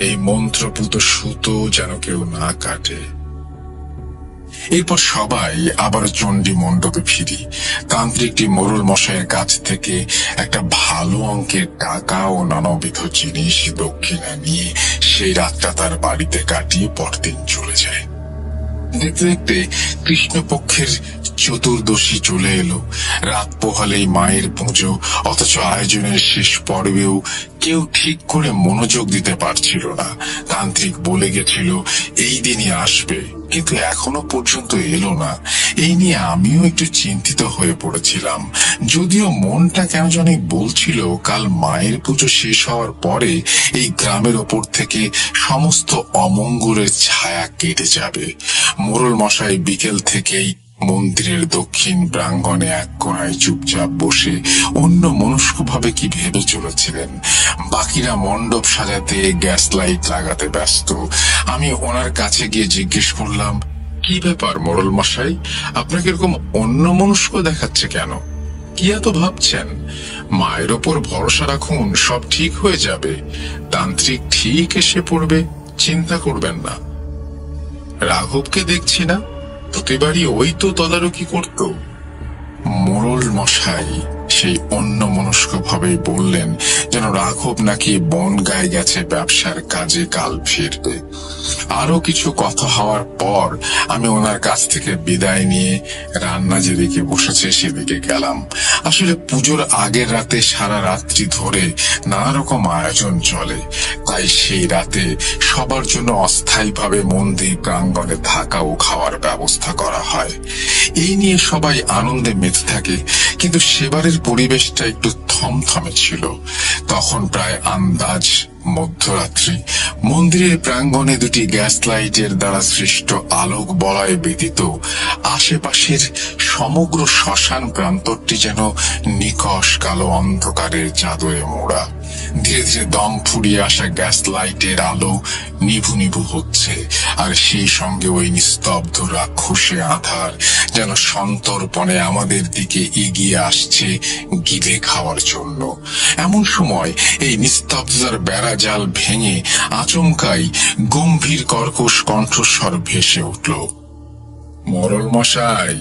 এই মন্ত্রপুত সুতো যেন কেউ না কাটে। এরপর সবাই আবার চণ্ডী মণ্ডপে ফিরি। তান্ত্রিকটি মোড়ল মশাইয়ের কাছ থেকে একটা ভালো অঙ্কের টাকা ও নানাবিধ জিনিস দক্ষিণা নিয়ে সেই রাতটা তার বাড়িতে কাটিয়ে পরদিন চলে যায়। দেখতে দেখতে কৃষ্ণপক্ষের চতুর্দশী চলে এলো। রাত পোহালেই মায়ের পুজো, অথচ আয়োজনের শেষ পর্বেও কেউ ঠিক করে মনোযোগ দিতে পারছিল না। তান্ত্রিক বলে গেছিল এই দিনই আসবে, কিন্তু এখনো পর্যন্ত এলো না। এই নিয়ে আমিও একটু চিন্তিত হয়ে পড়েছিলাম, যদিও মনটা কেন জানি বলছিল কাল মায়ের পুজো শেষ হওয়ার পরে এই গ্রামের ওপর থেকে সমস্ত অমঙ্গলের ছায়া কেটে যাবে। মোড়ল মশাই বিকেল থেকেই মন্দিরের দক্ষিণ প্রাঙ্গণে এক কোণায় চুপচাপ বসে অন্য মনস্কভাবে কি ভেবে চলেছিলেন। বাকিরা মণ্ডপ সাজাতে, গ্যাস লাইট লাগাতে ব্যস্ত। আমি ওনার কাছে গিয়ে জিজ্ঞেস করলাম, কি ব্যাপার মোড়ল মশাই, আপনাকে এরকম অন্য মনস্ক দেখাচ্ছে কেন? কি এত ভাবছেন? মায়ের ওপর ভরসা রাখুন, সব ঠিক হয়ে যাবে। তান্ত্রিক ঠিক এসে পড়বে, চিন্তা করবেন না। রাঘবকে দেখছি না, প্রতিবারই ওই তো তদারকি করত। মোড়ল মশাই সেই অন্য মনস্ক ভাবে বললেন যেন রাঘব নাকি বন গায়ে গেছে ব্যবসার কাজে, কাল ফিরবে। আরো কিছু কথা হওয়ার পর আমি ওনার কাছ থেকে বিদায় নিয়ে রান্না যেদিকে বসেছে সেদিকে গেলাম। আসলে পুজোর আগের রাতে সারা রাত্রি ধরে নানা রকম আয়োজন চলে, তাই সেই রাতে সবার জন্য অস্থায়ীভাবে মন্দির প্রাঙ্গণে থাকা ও খাওয়ার ব্যবস্থা করা হয়। এই নিয়ে সবাই আনন্দে মেতে থাকে, কিন্তু সেবারের পরিবেশটা একটু থমথমে ছিল। তখন প্রায় আন্দাজ মধ্যরাত্রি। মন্দিরের প্রাঙ্গণে 2টি গ্যাস লাইটের দ্বারা সৃষ্ট আলোক বলয় ব্যতীত আশেপাশের সমগ্র শ্মশান প্রান্তরটি যেন নিকষ কালো অন্ধকারের চাদরে মোড়া। ধীরে ধীরে দম ফুরিয়ে আসা গ্যাস লাইটের আলো নিভু নিভু হচ্ছে, আর সেই সঙ্গে ওই নিস্তব্ধ রাক্ষসে আধার যেন সন্তর্পণে আমাদের দিকে এগিয়ে আসছে গিলে খাওয়ার জন্য। এমন সময় এই নিস্তব্ধতার বেড়া জাল ভেঙে আচমকাই গম্ভীর কর্কশ কণ্ঠস্বর ভেসে উঠল, মোড়ল মশাই।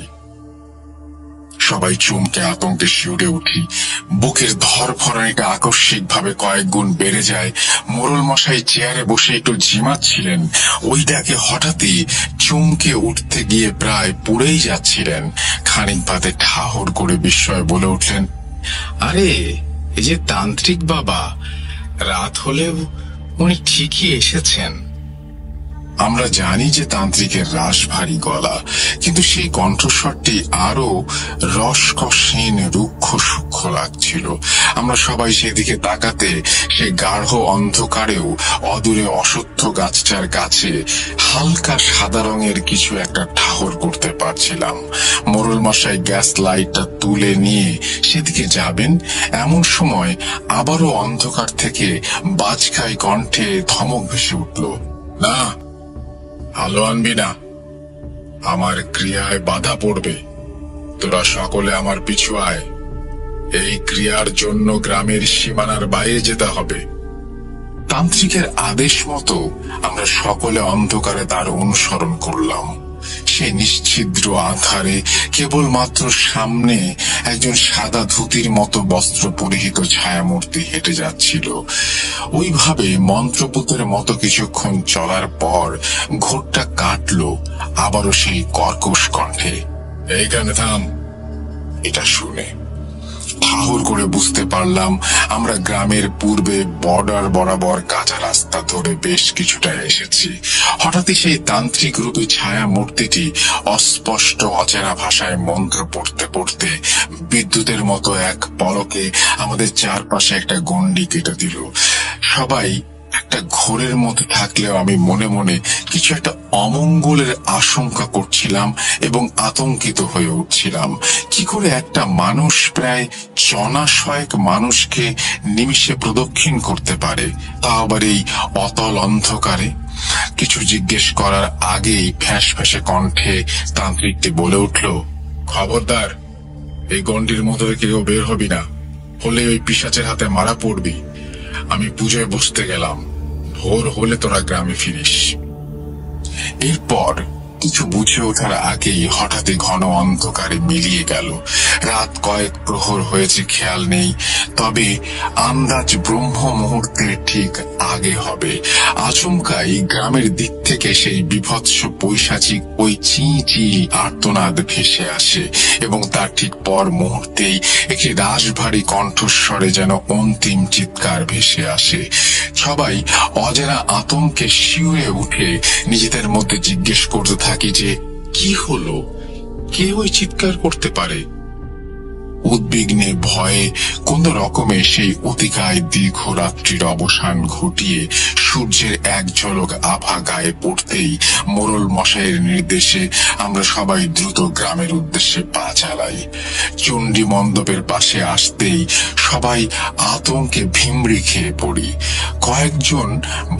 সবাই চমকে আতঙ্কে শিউরে উঠি। বুকের ধরফরানিটা আকস্মিকভাবে কয়েক গুণ বেড়ে যায়। মোড়ল মশাই চেয়ারে বসে একটু ঝিমাচ্ছিলেন। ওই ডাকে হঠাৎই চমকে উঠতে গিয়ে প্রায় পুড়েই যাচ্ছিলেন। খানিক বাদে ঠাহর করে বিস্ময়ে বলে উঠলেন, আরে, এই যে তান্ত্রিক বাবা, রাত হলেও উনি ঠিকই এসেছেন। আমরা জানি যে তান্ত্রিকের রাশ ভারী গলা, কিন্তু সেই কণ্ঠস্বরটি আরো রসকসহীন রুক্ষ সূক্ষ্ম লাগছিল। আমরা সবাই সেদিকে তাকাতে সে গাঢ় অন্ধকারেও অদূরে অশ্বত্থ গাছটার কাছে হালকা সাদা রঙের কিছু একটা ঠাহর করতে পারছিলাম। মোড়ল মশাই গ্যাস লাইটটা তুলে নিয়ে সেদিকে যাবেন, এমন সময় আবারও অন্ধকার থেকে বাজখাই কণ্ঠে ধমক ভেসে উঠল, না, আলো আনবি না, আমার ক্রিয়ায় বাধা পড়বে। তোরা সকলে আমার পিছু আয়। এই ক্রিয়ার জন্য গ্রামের সীমানার বাইরে যেতে হবে। তান্ত্রিকের আদেশ মতো আমরা সকলে অন্ধকারে তার অনুসরণ করলাম। সে নিশ্ছিদ্র আধারে কেবলমাত্র সামনে একজন সাদা ধুতির মতো বস্ত্র পরিহিত ছায়ামূর্তি হেঁটে যাচ্ছিল। ওইভাবে মন্ত্রপুতের মতো কিছুক্ষণ চলার পর ঘোরটা কাটল আবারও সেই কর্কশ কণ্ঠে, এইখানে থাম। এটা শুনে ঠাহর করে বুঝতে পারলাম আমরা গ্রামের পূর্বে বর্ডার বরাবর কাঁচা রাস্তা ধরে বেশ কিছুটা এসেছি। হঠাৎই সেই তান্ত্রিক রূপী ছায়া মূর্তিটি অস্পষ্ট অচেনা ভাষায় মন্ত্র পড়তে পড়তে বিদ্যুতের মতো এক পলকে আমাদের চারপাশে একটা গণ্ডি কেটে দিল। সবাই একটা ঘোরের মধ্যে থাকলেও আমি মনে মনে কিছু একটা অমঙ্গলের আশঙ্কা করছিলাম এবং আতঙ্কিত হয়ে উঠছিলাম। কি করে একটা মানুষ প্রায় 400 মানুষকে নিমিষে প্রদক্ষিণ করতে পারে, তা আবার এই অতল অন্ধকারে? কিছু জিজ্ঞেস করার আগেই ফ্যাঁস ফ্যাঁসে কণ্ঠে তান্ত্রিকটি বলে উঠল, খবরদার, এই গণ্ডির মধ্যে কেউ বের হবি না, হলে ওই পিশাচের হাতে মারা পড়বি। আমি পুজোয় বসতে গেলাম, ভোর হলে তোরা গ্রামে ফিরিস। এরপর কিছু বুঝে ওঠার আগেই হঠাৎই ঘন অন্ধকারে মিলিয়ে গেল। রাত কয়েক প্রহর হয়েছে খেয়াল নেই, তবে আন্দাজ ব্রহ্ম মুহূর্তের ঠিক আগে হবে। আচমকাই গ্রামের দিক থেকে সেই বিভৎস পৈশাচিক ওই চি চি আর্তনাদ ভেসে আসে এবং তার ঠিক পর মুহূর্তেই একটি রাশভারী কণ্ঠস্বরে যেন অন্তিম চিৎকার ভেসে আসে। সবাই অজানা আতঙ্কে শিউরে উঠে নিজেদের মধ্যে জিজ্ঞেস করতে থাকি যে কি হলো, কে ওই চিৎকার করতে পারে। উদ্বিগ্নে ভয়ে কোন রকমে সেই অতিকায় দীর্ঘ রাত্রির অবসান ঘটিয়ে সূর্যের এক ঝলক আভা গায়ে পড়তেই মোড়ল মশাইয়ের নির্দেশে আমরা সবাই দ্রুত গ্রামের উদ্দেশ্যে পা চালাই। চণ্ডী মণ্ডপের পাশে আসতেই সবাই আতঙ্কে ভিমড়ি খেয়ে পড়ি। কয়েকজন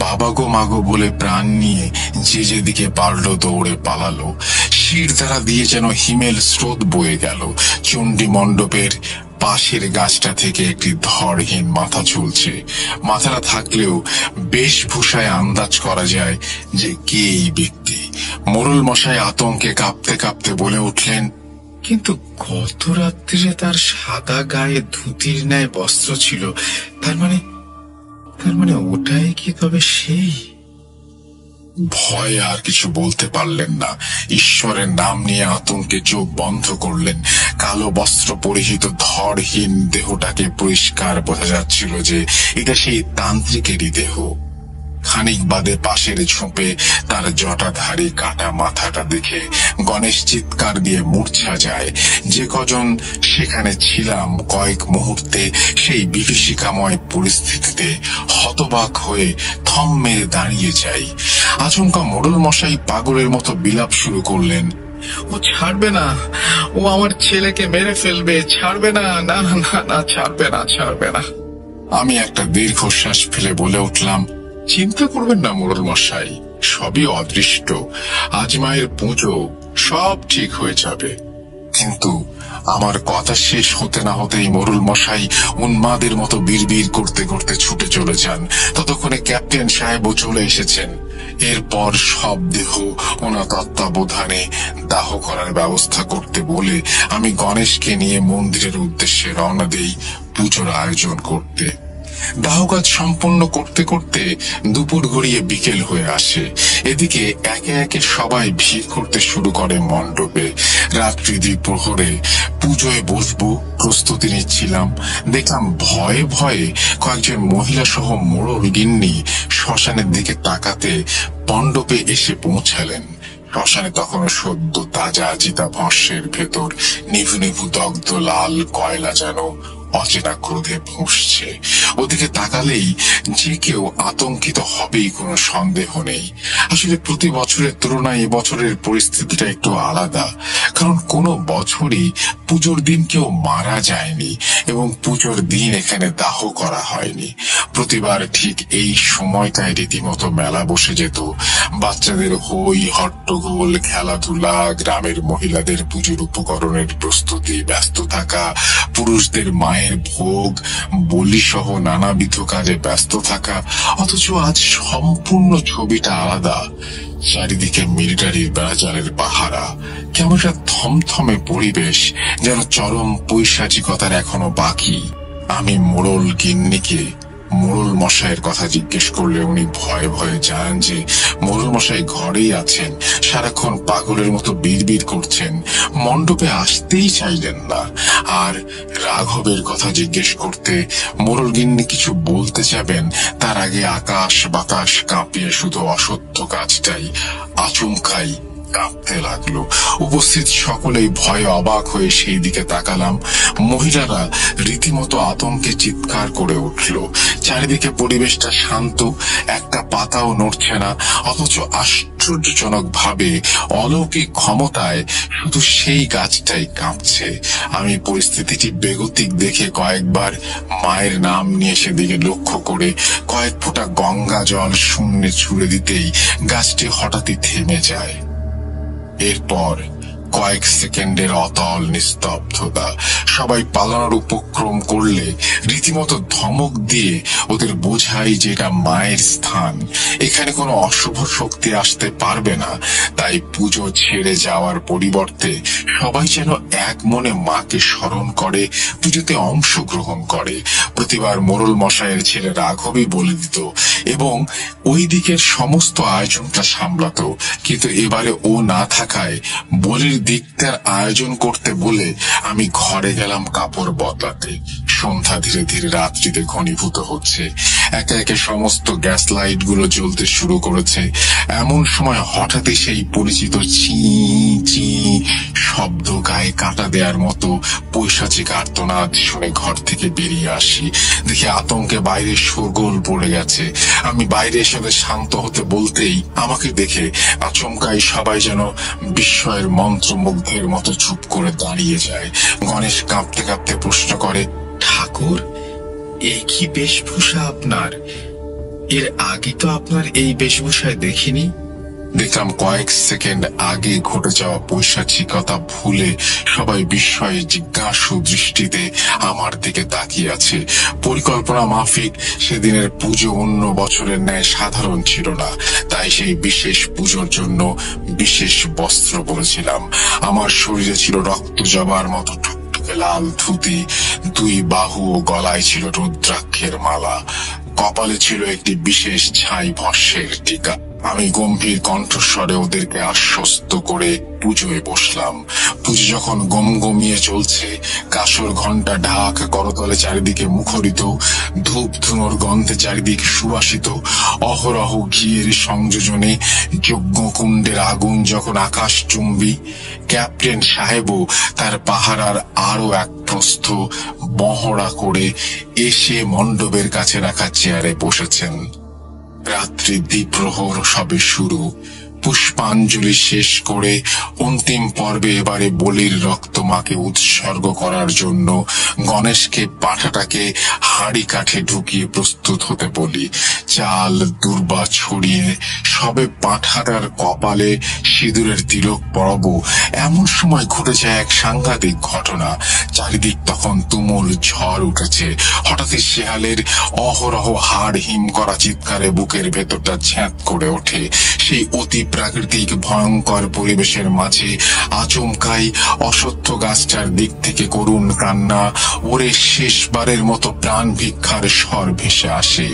বাবাগো মাগো বলে প্রাণ নিয়ে যে যেদিকে পারল দৌড়ে পালালো। শির দ্বারা দিয়ে যেন হিমেল স্রোত বয়ে গেল। চণ্ডী মণ্ডপের পাশের গাছটা থেকে একটি ধরহীন মাথা ঝুলছে। মাথাটা থাকলেও বেশভূষায় আন্দাজ করা যায় যে কে এই ব্যক্তি। মোড়ল মশাই আতঙ্কে কাঁপতে কাঁপতে বলে উঠলেন, কিন্তু গত রাত্রিরে তার সাদা গায়ে ধুতির ন্যায় বস্ত্র ছিল, তার মানে ওটাই কি তবে সেই? ভয়ে আর কিছু বলতে পারলেন না। ঈশ্বরের নাম নিয়ে আতঙ্কে চোখ বন্ধ করলেন। কালো বস্ত্র পরিহিত ধরহীন দেহটাকে পরিষ্কার বোঝা যাচ্ছিল যে এটা সেই তান্ত্রিকেরই দেহ। খানিক বাদে পাশের ঝোপে তার জটাধারী কাটা মাথাটা দেখে গণেশ চিৎকার দিয়ে মূর্ছা যায়। যে কজন সেখানে ছিলাম কয়েক মুহূর্তে সেই বিভীষিকাময় পরিস্থিতিতে হতবাক হয়ে থম মেরে দাঁড়িয়ে যাই। আচমকা মোড়ল মশাই পাগলের মতো বিলাপ শুরু করলেন, ও ছাড়বে না, ও আমার ছেলেকে মেরে ফেলবে, ছাড়বে না, না না না, ছাড়বে না, ছাড়বে না। আমি একটা দীর্ঘশ্বাস ফেলে বলে উঠলাম, চিন্তা করবেন না মোড়ল মশাই, সবই অদৃষ্ট। আজ মায়ের পুজো, সব ঠিক হয়ে যাবে। কিন্তু আমার কথা শেষ হতে না হতেই মোড়ল মশাই উন্মাদের মতো বিড়বিড় করতে করতে ছুটে চলে যান। ততক্ষণে ক্যাপ্টেন সাহেবও চলে এসেছেন। এরপর সব দেহ ওনার তত্ত্বাবধানে দাহ করার ব্যবস্থা করতে বলে আমি গণেশকে নিয়ে মন্দিরের উদ্দেশ্যে রওনা দেই পুজোর আয়োজন করতে। দাহ কাজ সম্পন্ন করতে করতে দুপুর গড়িয়ে বিকেল হয়ে আসে। এদিকে একে একে সবাই ভিড় করতে শুরু করে মণ্ডপে। রাত্রি দ্বিপ্রহরে পুজোয় বসবো প্রস্তুতি নিচ্ছিলাম। দেখলাম ভয়ে ভয়ে কয়েকজন মহিলা সহ মোড়ল গিন্নি শ্মশানের দিকে তাকাতে মণ্ডপে এসে পৌঁছালেন। শ্মশানে তখনও সদ্য তাজা চিতা ভস্যের ভেতর নিভু নিভু দগ্ধ লাল কয়লা যেন অচেনা ক্রোধে ফুঁসছে। ওদিকে তাকালেই যে কেউ আতঙ্কিত হবেই, কোনো সন্দেহ নেই। আসলে প্রতি বছরের তুলনায় এবছরের পরিস্থিতিটা একটু আলাদা, কারণ কোনো বছরই পুজোর দিন কেউ মারা যায়নি এবং পুজোর দিন এখানে দাহ করা হয়নি। প্রতিবার ঠিক এই সময়টায় রীতিমতো মেলা বসে যেত। বাচ্চাদের হই হট্টগোল, খেলাধুলা, গ্রামের মহিলাদের পুজোর উপকরণের প্রস্তুতি, ব্যস্ত থাকা, পুরুষদের মায়ের ভোগ বলি সহ নানাবিধ কাজে ব্যস্ত থাকা। অথচ আজ সম্পূর্ণ ছবিটা আলাদা। চারিদিকে মিলিটারির বেড়াজালের পাহারা, কেমন একটা থমথমে পরিবেশ, যেন চরম পৈশাচিকতার এখনো বাকি। আমি মোড়ল গিন্নিকে মোড়ল মশাইয়ের কথা জিজ্ঞেস করলে উনি ভয়ে ভয়ে জানান যে মোড়ল মশাই ঘরেই আছেন, সারাক্ষণ পাগলের মতো বিড়বিড় করছেন, মণ্ডপে আসতেই চাইলেন না। আর রাঘবের কথা জিজ্ঞেস করতে মোড়ল গিন্নি কিছু বলতে যাবেন, তার আগে আকাশ বাতাস কাঁপিয়ে শুধু অসত্য কাজটাই আচমকাই কাঁপতে লাগলো। উপস্থিত সকলেই ভয়ে অবাক হয়ে সেই দিকে তাকালাম। মহিলারা রীতিমতো আতঙ্কে চিৎকার করে উঠল। চারিদিকে পরিবেশটা শান্ত, একটা পাতাও নড়ছে না, অথচ আশ্চর্যজনক ভাবে অলৌকিক ক্ষমতায় শুধু সেই গাছটাই কাঁপছে। আমি পরিস্থিতিটি বেগতিক দেখে কয়েকবার মায়ের নাম নিয়ে সেদিকে লক্ষ্য করে কয়েক ফোঁটা গঙ্গা জল শূন্যে ছুড়ে দিতেই গাছটি হঠাৎই থেমে যায়। এরপর কয়েক সেকেন্ডের অতল নিস্তব্ধতা। সবাই পালানোর উপক্রম করলে রীতিমতো ধমক দিয়ে ওদের বোঝাই যে এটা মায়ের স্থান, এখানে কোনো অশুভ শক্তি আসতে পারবে না। তাই পুজো ছেড়ে যাওয়ার পরিবর্তে সবাই যেন এক মনে মাকে স্মরণ করে, পুজোতে অংশগ্রহণ করে। প্রতিবার মোড়ল মশাইয়ের ছেলে রাঘবই বলে দিত এবং ওই দিকের সমস্ত আয়োজনটা সামলাতো। কিন্তু এবারে ও না থাকায় বলির দিকটার আয়োজন করতে বলে আমি ঘরে গেলাম কাপড় বদলাতে। সন্ধ্যা ধীরে ধীরে রাত্রিতে ঘনীভূত হচ্ছে। একে একে সমস্ত গ্যাস লাইট গুলো জ্বলতে শুরু করেছে। এমন সময় হঠাৎই সেই পরিচিত চি চি শব্দ গায়ে কাটা দেওয়ার মতো পৈশাচিক আর্তনাদ শুনে ঘর থেকে বেরিয়ে আসি। দেখি আতঙ্কে বাইরে শোরগোল পড়ে গেছে। আমি বাইরে এসে শান্ত হতে বলতেই আমাকে দেখে আচমকাই সবাই যেন বিস্ময়ের মন্ত্রমুগ্ধের মতো চুপ করে দাঁড়িয়ে যায়। গণেশ কাঁপতে কাঁপতে প্রশ্ন করে, ঠাকুর, এই কি বেশভূষা আপনার? এর আগে তো আপনার এই বেশভূষায় দেখিনি। দেখলাম কয়েক সেকেন্ড আগে ঘটে যাওয়া পৈশাচিকতা ভুলে সবাই বিস্ময়ে জিজ্ঞাসু দৃষ্টিতে আমার দিকে তাকিয়ে আছে। পরিকল্পনা মাফিক সেদিনের পুজো অন্য বছরের ন্যায় সাধারণ ছিল না, তাই সেই বিশেষ পুজোর জন্য বিশেষ বস্ত্র পরেছিলাম। আমার শরীরে ছিল রক্ত জবার মতো টুকটুকে লাল ধুতি, দুই বাহু ও গলায় ছিল রুদ্রাক্ষের মালা, কপালে ছিল একটি বিশেষ ছাই ভস্যের টিকা। আমি গম্ভীর কণ্ঠস্বরে ওদেরকে আশ্বস্ত করে পুজোয় বসলাম। পুজো যখন গমগমিয়ে চলছে, কাসর ঘন্টা ঢাক করতলে চারিদিকে মুখরিত, ধূপ ধুনোর গন্ধে চারিদিকে সুবাসিত, অহরহ ঘিয়ের সংযোজনে যজ্ঞকুণ্ডের আগুন যখন আকাশ চুম্বি, ক্যাপ্টেন সাহেবও তার পাহারার আরো এক প্রস্থ মহড়া করে এসে মণ্ডপের কাছে রাখা চেয়ারে বসেছেন। রাত্রি দ্বিপ্রহর সবে শুরু। পুষ্পাঞ্জলি শেষ করে অন্তিম পর্বে এবারে বলির রক্ত মাকে উৎসর্গ করার জন্য গণেশকে পাঁঠাটাকে হাড়ি কাঠে ঢুকিয়ে প্রস্তুত হতে বলি। চাল দূর্বা ছড়িয়ে সবে পাঁঠাটার কপালে সিঁদুরের তিলক পরাবো, এমন সময় ঘটে যায় এক সাংঘাতিক ঘটনা। চারিদিক তখন তুমুল ঝড় উঠেছে। হঠাৎই শেয়ালের অহরহ হাড় হিম করা চিৎকারে বুকের ভেতরটা ছ্যাঁত করে ওঠে। সেই অতি প্রাকৃতিক ভয়ঙ্কর পরিবেশের মাঝে আচমকাই অশ্বত্থ গাছটার দিক থেকে করুণ কান্না, ওরে শেষবারের মতো প্রাণ ভিক্ষার স্বর ভেসে আসে।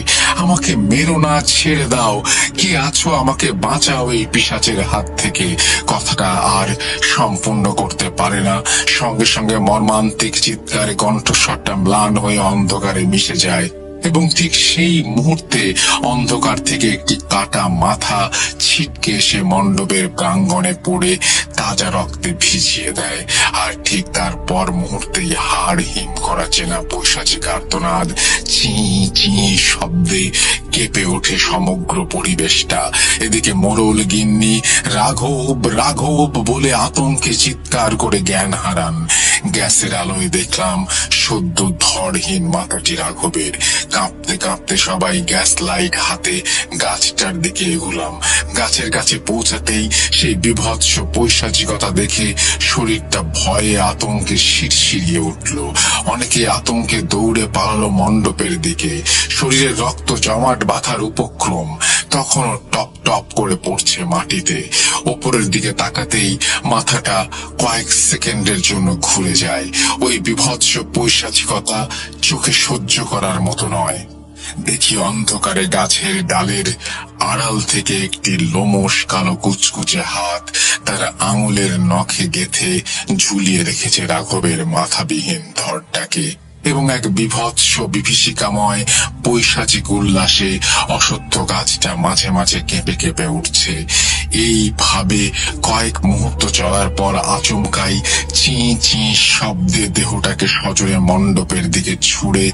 আমাকে মেরো না, ছেড়ে দাও, কে আছো, আমাকে বাঁচাও এই পিশাচের হাত থেকে। কথাটা আর সম্পূর্ণ করতে পারে না। সঙ্গে সঙ্গে মর্মান্তিক চিৎকারে কণ্ঠস্বরটা ম্লান হয়ে অন্ধকারে মিশে যায় এবং ঠিক সেই মুহূর্তে অন্ধকার থেকে একটি কাটা মাথা ছিটকে এসে মণ্ডপের প্রাঙ্গণে পড়ে তাজা রক্তে ভিজিয়ে দেয়। আর ঠিক তারপর মুহূর্তেই হাড় হিম করা চেনা পৈশাচিক আর্তনাদ, চি চি শব্দে কেঁপে ওঠে সমগ্র পরিবেশটা। এদিকে মোড়ল গিন্নি রাঘব রাঘব বলে আতঙ্কে চিৎকার করে জ্ঞান হারান। গ্যাসের আলোয় দেখলাম সদ্য ধড়হীন মাথাটি রাঘবের। কাঁপতে কাঁপতে সবাই গ্যাস লাইট হাতে গাছটার দিকে এগুলাম। গাছের কাছে পৌঁছাতেই সেই বিভৎস পৈশাচিকতা দেখে শরীরটা ভয়ে আতঙ্কে শিরশিরিয়ে উঠল। অনেকে আতঙ্কে দৌড়ে পালালো মণ্ডপের দিকে। শরীরে রক্ত জমাট বাঁধার উপক্রম, তখনও টপ টপ করে পড়ছে মাটিতে। ওপরের দিকে তাকাতেই মাথাটা কয়েক সেকেন্ডের জন্য ঘুরে যায়। ওই বিভৎস পৈশাচিকতা চোখে সহ্য করার মতো নয়। দেখি অন্ধকারে গাছের ডালের আড়াল থেকে একটি লোমশ কালো কুচকুচে হাত তার আঙুলের নখে গেথে ঝুলিয়ে রেখেছে রাঘবের মাথাবিহীন ধরটাকে, এবং এক বিভৎস বিভীষিকাময় পৈশাচিক উল্লাসে অশ্বত্থ গাছটা মাঝে মাঝে কেঁপে কেঁপে উঠছে। এইভাবে কয়েক মুহূর্ত চলার পর আচমকাই চি চি শব্দে দেহটাকে সজোরে মণ্ডপের দিকে ছুঁড়ে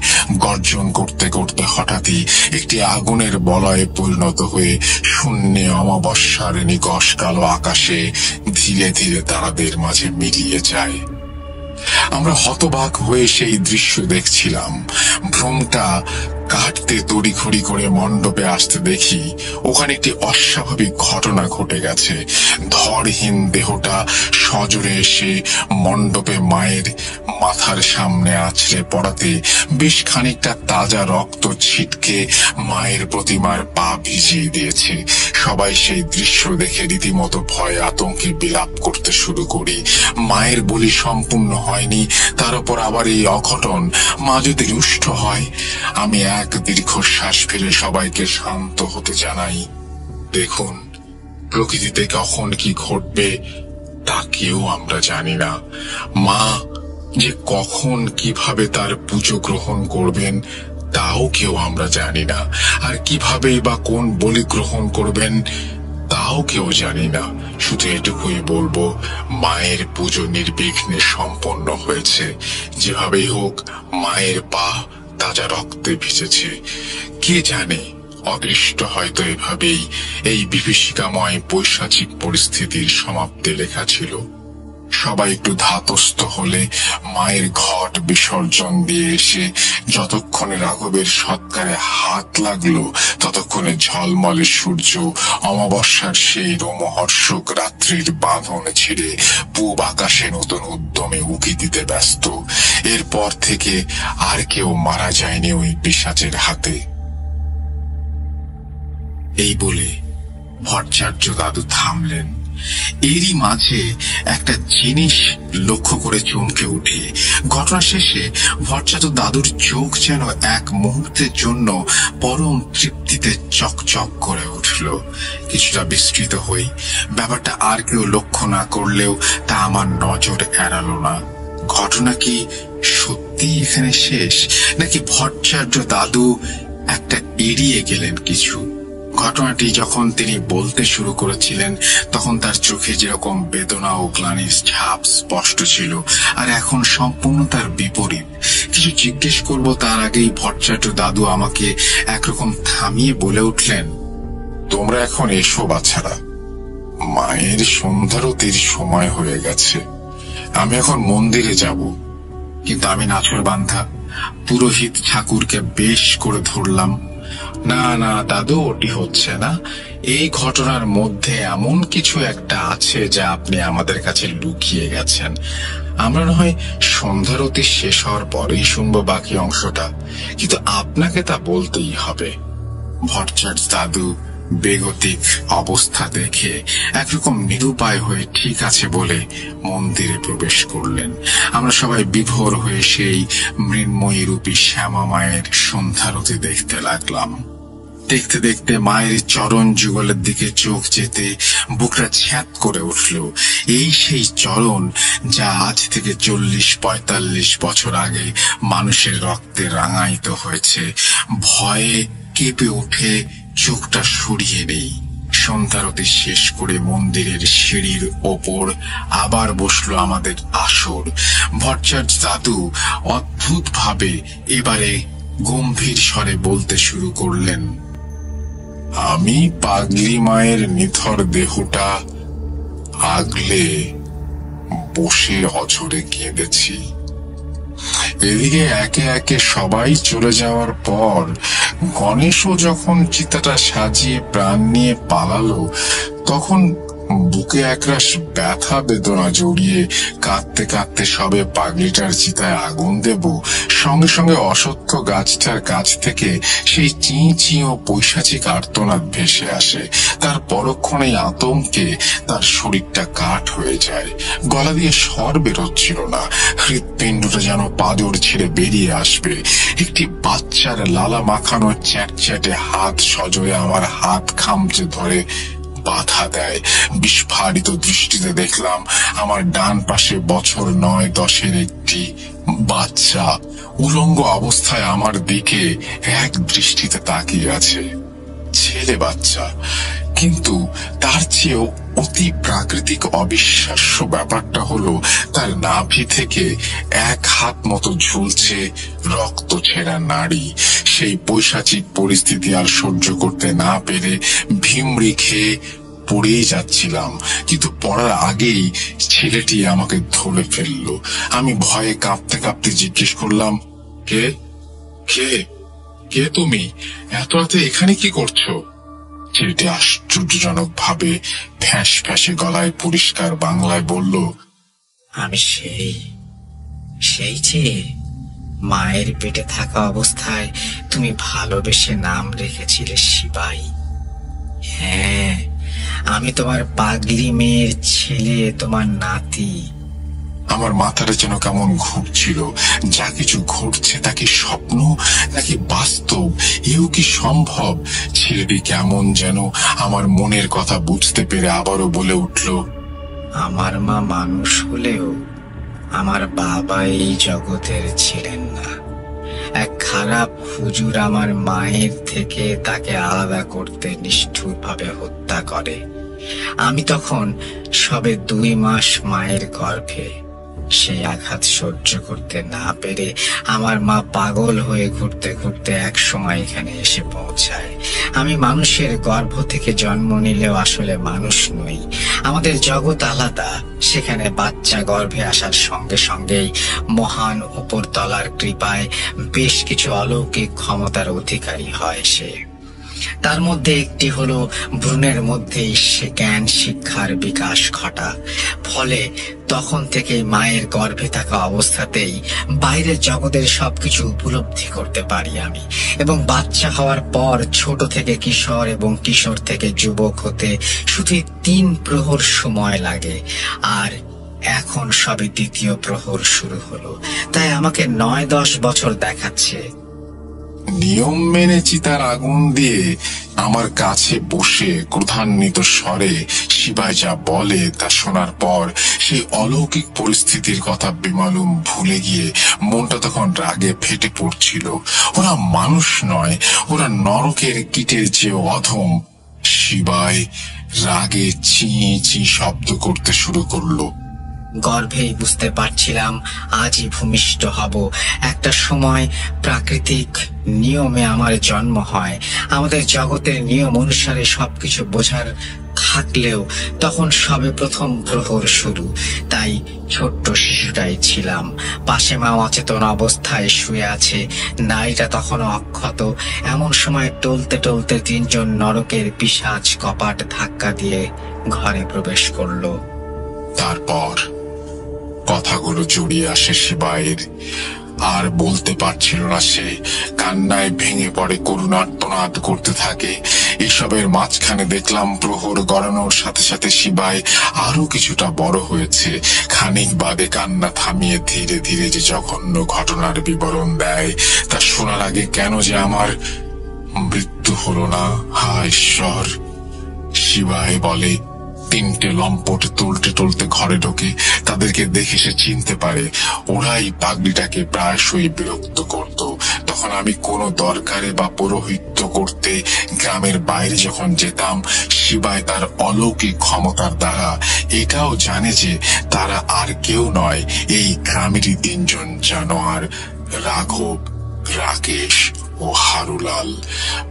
গর্জন করতে করতে হঠাৎই একটি আগুনের বলয়ে পরিণত হয়ে শূন্যে অমাবস্যার নিকষ কালো আকাশে ধীরে ধীরে তারাদের মাঝে মিলিয়ে যায়। আমরা হতবাক হয়ে সেই দৃশ্য দেখছিলাম। ভ্রমটা কাটতে তড়িঘড়ি করে মণ্ডপে আসতে দেখি ওখানে একটি অস্বাভাবিক ঘটনা ঘটে গেছে। ধড়হীন দেহটা সজোরে এসে মণ্ডপে মায়ের মাথার সামনে আছড়ে পড়াতে বেশ খানিকটা তাজা রক্ত ছিটকে মায়ের প্রতিমার পা ভিজিয়ে দিয়েছে। সবাই সেই দৃশ্য দেখে রীতিমতো ভয় আতঙ্কে বিলাপ করতে শুরু করি। মায়ের বলি সম্পূর্ণ হয়নি, তার উপর আবার এই অঘটন। মা যদি রুষ্ট হয়। আমি এক দীর্ঘশ্বাস ফেলে সবাইকে শান্ত হতে জানাই। দেখুন, প্রকৃতিতে কখন কি ঘটবে তা কেউ আমরা জানি না। মা যে কখন কিভাবে তার পুজো গ্রহণ করবেন তাও কেউ আমরা জানি না। আর কিভাবে বা কোন বলি গ্রহণ করবেন তাও কেউ জানি না। শুধু এটুকুই বলবো, মায়ের পুজো নির্বিঘ্নে সম্পন্ন হয়েছে। যেভাবেই হোক মায়ের পা তাজা রক্তে ভিজেছে। কে জানে, অদৃষ্ট হয়তো এভাবেই এই বিভীষিকাময় পৈশাচিক পরিস্থিতির সমাপ্তি লেখা ছিল। সবাই একটু ধাতস্থ হলে মায়ের ঘট বিসর্জন দিয়ে এসে যতক্ষণে রাঘবের সৎকারে হাত লাগলো ততক্ষণে ঝলমলে সূর্য অমাবস্যার সেই রোমহর্ষক রাত্রির বাঁধন ছেড়ে পূব আকাশে নতুন উদ্যমে উকি দিতে ব্যস্ত। এরপর থেকে আর কেউ মারা যায়নি ওই পিশাচের হাতে। এই বলে ভট্টাচার্য দাদু থামলেন। এরই মাঝে একটা জিনিস লক্ষ্য করে চমকে উঠে। ঘটনা শেষে ভট্টাচার্য দাদুর চোখ যেন এক মুহূর্তের জন্য পরম তৃপ্তিতে চকচক করে উঠল। কিছুটা বিস্তৃত হই। ব্যাপারটা আর কেউ লক্ষ্য না করলেও তা আমার নজর এড়ালো না। ঘটনা কি সত্যি এখানে শেষ, নাকি ভট্টাচার্য দাদু একটা এড়িয়ে গেলেন কিছু? ঘটনাটি যখন তিনি বলতে শুরু করেছিলেন তখন তার চোখে যেরকম বেদনা ও গ্লানির ছাপ স্পষ্ট ছিল, আর এখন সম্পূর্ণ তার বিপরীত। কিছু জিজ্ঞেস করব তার আগেই ভট্টাচার্য দাদু আমাকে একরকম থামিয়ে বলে উঠলেন, তোমরা এখন এসো বাচ্চারা। মায়ের সন্ধ্যারতির সময় হয়ে গেছে, আমি এখন মন্দিরে যাব। কিন্তু আমি নাছোড়বান্ধা পুরোহিত ঠাকুরকে বেশ করে ধরলাম। না না দাদু, ওটি হচ্ছে না। এই ঘটনার মধ্যে এমন কিছু একটা আছে যা আপনি আমাদের কাছে লুকিয়ে গেছেন। আমরা না হয় সন্ধ্যারতি শেষ হওয়ার পরেই শুনবো বাকি অংশটা, কিন্তু আপনাকে তা বলতেই হবে। ভট্টাচার্য দাদু বেগতিক অবস্থা দেখে একরকম নিরুপায় হয়ে ঠিক আছে বলে মন্দিরে প্রবেশ করলেন। আমরা সবাই বিভোর হয়ে সেই মৃন্ময়ী রূপী শ্যামা মায়ের সন্ধ্যারতি দেখতে লাগলাম। দেখতে দেখতে মায়ের চরণ যুগলের দিকে চোখ যেতে বুকটা ছ্যাঁত করে উঠল। এই সেই চরণ যা আজ থেকে 40-45 বছর আগে মানুষের রক্তে রাঙায়িত হয়েছে। ভয়ে কেঁপে উঠে চোখটা সরিয়ে নেই। সন্ধ্যারতি শেষ করে মন্দিরের সিঁড়ির ওপর আবার বসলো আমাদের আসর। ভট্টাচার্য দাদু অদ্ভুত ভাবে এবারে গম্ভীর স্বরে বলতে শুরু করলেন, আমি পাগলি মায়ের নিথর দেহটা আগলে বসে অঝরে কেঁদেছি। এদিকে একে একে সবাই চলে যাওয়ার পর গণেশও যখন চিতাটা সাজিয়ে প্রাণ নিয়ে পালালো, তখন বুকে একরাশ ব্যথা বেদনা জড়িয়ে কাঁদতে কাঁদতে সবে পাগলিটার চিতায় আগুন দেব, সঙ্গে সঙ্গে অসত্য গাছটার কাছ থেকে সেই চিঁ চিঁ ও পৈশাচিক আর্তনাদ ভেসে আসে। তার পরক্ষণেই আতঙ্কে তার শরীরটা কাঠ হয়ে যায়। গলা দিয়ে স্বর বেরোচ্ছিল না, হৃৎপিণ্ডটা যেন পাদর ছেড়ে বেরিয়ে আসবে। একটি বাচ্চার লালা মাখানো চ্যাটচ্যাটে হাত সজোরে আমার হাত খামচে ধরে বাধা দেয়। বিস্ফারিত দৃষ্টিতে দেখলাম আমার ডান পাশে বছর 9-10 একটি বাচ্চা উলঙ্গ অবস্থায় আমার দিকে এক দৃষ্টিতে তাকিয়ে আছে। ছেলে বাচ্চা, কিন্তু তার চেয়েও অতি প্রাকৃতিক অবিশ্বাস্য ব্যাপারটা হলো তার নাভি থেকে 1 হাত মতো ঝুলছে রক্ত ছেঁড়া নাড়ি। সেই পৈশাচিক পরিস্থিতি আর সহ্য করতে না পেরে ভিমড়ি খেয়ে পড়েই যাচ্ছিলাম, কিন্তু পড়ার আগেই ছেলেটি আমাকে ধরে ফেললো। আমি ভয়ে কাঁপতে কাঁপতে জিজ্ঞেস করলাম, কে কে কে তুমি? এত রাতে এখানে কি করছো? ছেলেটি আশ্চর্যজনক ভাবে ফ্যাঁস ফ্যাঁসে গলায় পরিষ্কার বাংলায় বলল, আমি সেই যে মায়ের পেটে থাকা অবস্থায় তুমি ভালোবেসে নাম রেখেছিলে শিবাই। হ্যাঁ, আমি তোমার পাগলি মেয়ের ছেলে, তোমার নাতি। আমার মাথাটা যেন কেমন ঘুরছিল। যা কিছু ঘটছে তা কি স্বপ্ন নাকি বাস্তব? এও কি সম্ভব? ছেলেটি কেমন যেন আমার মনের কথা বুঝতে পেরে আবারও বলে উঠল, আমার মা মানুষ হলেও আমার বাবা এই জগতের ছিলেন না। এক খারাপ হুজুর আমার মায়ের থেকে তাকে আলাদা করতে নিষ্ঠুরভাবে হত্যা করে। আমি তখন সবে 2 মাস মায়ের গর্ভে। সেই আঘাত সহ্য করতে না পেরে আমার মা পাগল হয়ে ঘুরতে ঘুরতে এক সময় এখানে এসে পৌঁছায়। আমি মানুষের গর্ভ থেকে জন্ম নিলেও আসলে মানুষ নই। আমাদের জগৎ আলাদা। সেখানে বাচ্চা গর্ভে আসার সঙ্গে সঙ্গেই মহান উপরতলার কৃপায় বেশ কিছু অলৌকিক ক্ষমতার অধিকারী হয় সে। তার মধ্যে একটি হলো ভ্রূণের মধ্যেই সে জ্ঞান শিক্ষার বিকাশ ঘটা। ফলে তখন থেকে মায়ের গর্ভে থাকা অবস্থাতেই বাইরের জগতের সবকিছু উপলব্ধি করতে পারি আমি। এবং বাচ্চা হওয়ার পর ছোট থেকে কিশোর এবং কিশোর থেকে যুবক হতে শুধু 3 প্রহর সময় লাগে। আর এখন সবে 2য় প্রহর শুরু হলো, তাই আমাকে 9-10 বছর দেখাচ্ছে। নিয়ম মেনে চিতার আগুন দিয়ে আমার কাছে বসে ক্রোধান্বিত স্বরে শিবাই যা বলে তা শোনার পর সেই অলৌকিক পরিস্থিতির কথা বেমালুম ভুলে গিয়ে মনটা তখন রাগে ফেটে পড়ছিল। ওরা মানুষ নয়, ওরা নরকের কীটের চেয়ে অধম। শিবাই রাগে চি চি শব্দ করতে শুরু করলো। গর্ভেই বুঝতে পারছিলাম আজই ভূমিষ্ঠ হব। একটা সময় প্রাকৃতিক নিয়মে আমার জন্ম হয়। আমাদের জগতের নিয়ম অনুসারে সবকিছু বোঝার থাকলেও তখন সবে প্রথম প্রহর শুরু, তাই ছোট্ট শিশুটাই ছিলাম। পাশে মা অচেতন অবস্থায় শুয়ে আছে, নারীটা তখনও অক্ষত। এমন সময় টলতে টলতে তিনজন নরকের পিশাচ কপাট ধাক্কা দিয়ে ঘরে প্রবেশ করলো। তারপর কথাগুলো জড়িয়ে আসে শিবায়ের। আর বলতে পারছিল না সে, কান্নায় ভেঙে পড়ে, করুণার্তনাদ করতে থাকে। এসবের মাঝখানে দেখলাম প্রহর গড়ানোর সাথে সাথে শিবায় আরো কিছুটা বড় হয়েছে। খানিক বাদে কান্না থামিয়ে ধীরে ধীরে যে জঘন্য ঘটনার বিবরণ দেয়, তা শোনার আগে কেন যে আমার মৃত্যু হলো না, হায় ঈশ্বর। শিবায় বলে, তিনটে লম্পট টলতে টলতে ঘরে ঢোকে। তাদেরকে দেখে সে চিনতে পারে ওরাই পাগড়িটাকে প্রায়শই বিরক্ত করত। তখন আমি কোনো দরকারে বা পৌরোহিত্য করতে গ্রামের বাইরে যখন যেতাম, শিবায় তার অলৌকিক ক্ষমতার দ্বারা এটাও জানে যে তারা আর কেউ নয়, এই গ্রামেরই তিনজন জানোয়ার, রাঘব, রাকেশ ও হারুলাল।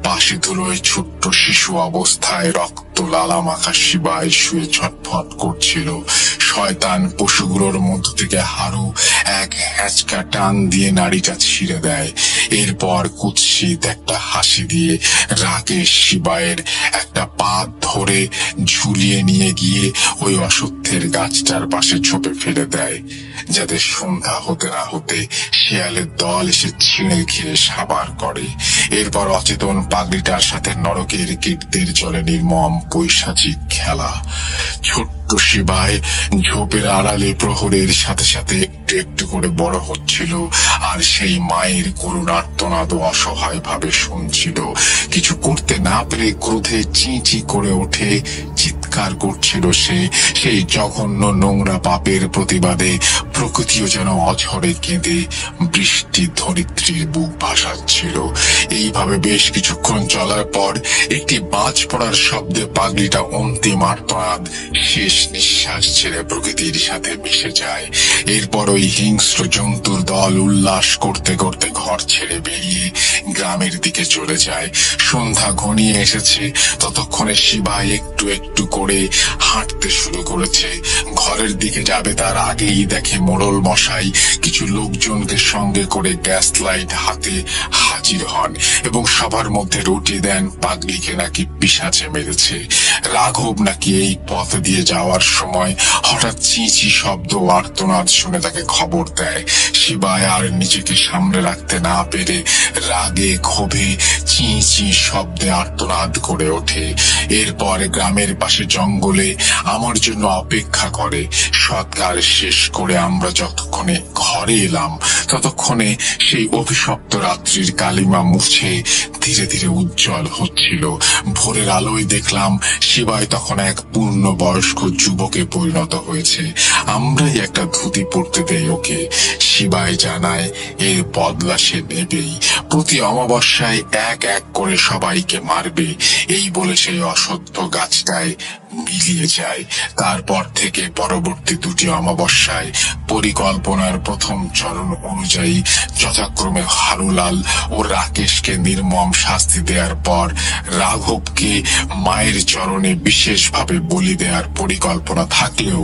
পাশে ধুলোয় ছোট্ট শিশু অবস্থায় রক্ত লালা মাখা শিবায় শুয়ে ছটফট করছিল। শয়তান পশুগুলোর মধ্য থেকে হারু এক হ্যাঁচকা টান দিয়ে নাড়িটা ছিঁড়ে দেয়। এরপর কুৎসিত একটা হাসি দিয়ে রাকেশ শিবায়ের একটা পা ধরে ঝুলিয়ে নিয়ে গিয়ে ওই অসত্যের গাছটার পাশে ছোপে ফেলে দেয়, যাতে সন্ধ্যা হতে না হতে শিয়ালের দল এসে ছিঁড়ে খেয়ে সাবার করে। এরপর অচেতন পাগড়িটার সাথে নরকের কীর্তির চলে নির্মম পৈশাচিক খেলা। ছোট্ট শিবায় ঝোপের আড়ালে প্রহরের সাথে সাথে একটু একটু করে বড় হচ্ছিল, আর সেই মায়ের করুণার্তনাদ অসহায় ভাবে শুনছিল। কিছু করতে না পেরে ক্রোধে চি চি করে ওঠে, চিৎকার করছিল সে। সেই জঘন্য নোংরা পাপের প্রতিবাদে প্রকৃতিও যেন অঝরে কেঁদে বৃষ্টি ধরিত্রীর বুক ভাসাচ্ছিল। এইভাবে বেশ কিছুক্ষণ চলার পর একটি বাজ পড়ার শব্দে পাগড়িটা অন্তিম আর্তনাদ শেষ নিঃশ্বাস ছেড়ে প্রকৃতির সাথে মিশে যায়। এরপর ওই হিংস্র জন্তুর দল উল্লাস করতে করতে ঘর ছেড়ে বেরিয়ে গ্রামের দিকে চলে যায়। সন্ধ্যা ঘনিয়ে এসেছে, ততক্ষণে শিবায় একটু একটু করে হাঁটতে শুরু করেছে। ঘরের দিকে যাবে তার আগেই দেখে মোড়ল মশাই কিছু লোকজনকে সঙ্গে করে গ্যাস লাইট হাতে হাজির হন এবং সবার মধ্যে রুটি দেন পাগড়িকে নাকি পিশাচে মেরেছে। রাঘব নাকি এই পথ দিয়ে যাওয়ার সময় হঠাৎ চিঁচি শব্দ আর্তনাদ শুনে তাকে খবর দেয়। শিবায় আর নিজেকে সামনে রাখতে না পেরে রাগে ক্ষোভে চিঁচি শব্দে আর্তনাদ করে ওঠে। এরপর গ্রামের পাশে জঙ্গলে আমার জন্য অপেক্ষা করে। সৎকার শেষ করে আমরা যতক্ষণে ঘরে এলাম, ততক্ষণে সেই অভিশপ্ত রাত্রির কালিমা মুছে ধীরে ধীরে উজ্জ্বল হচ্ছিল। ভোরের আলোয় দেখলাম শিবায় তখন এক পূর্ণ বয়স্ক যুবকে পরিণত হয়েছে। আমরাই একটা ধুতি পরতে দেই ওকে। শিবায় জানায় এর বদলা সে নেবেই, প্রতি অমাবস্যায় এক এক করে সবাইকে মারবে। এই বলে সেই অসত্য গাছটায় মিলিয়ে যায়। তারপর থেকে পরবর্তী দুটি অমাবস্যায় পরিকল্পনার প্রথম চরণ অনুযায়ী যথাক্রমে হারুলাল ও রাকেশকে নির্মম শাস্তি দেওয়ার পর রাঘবকে মায়ের চরণে বিশেষভাবে বলি দেওয়ার পরিকল্পনা থাকলেও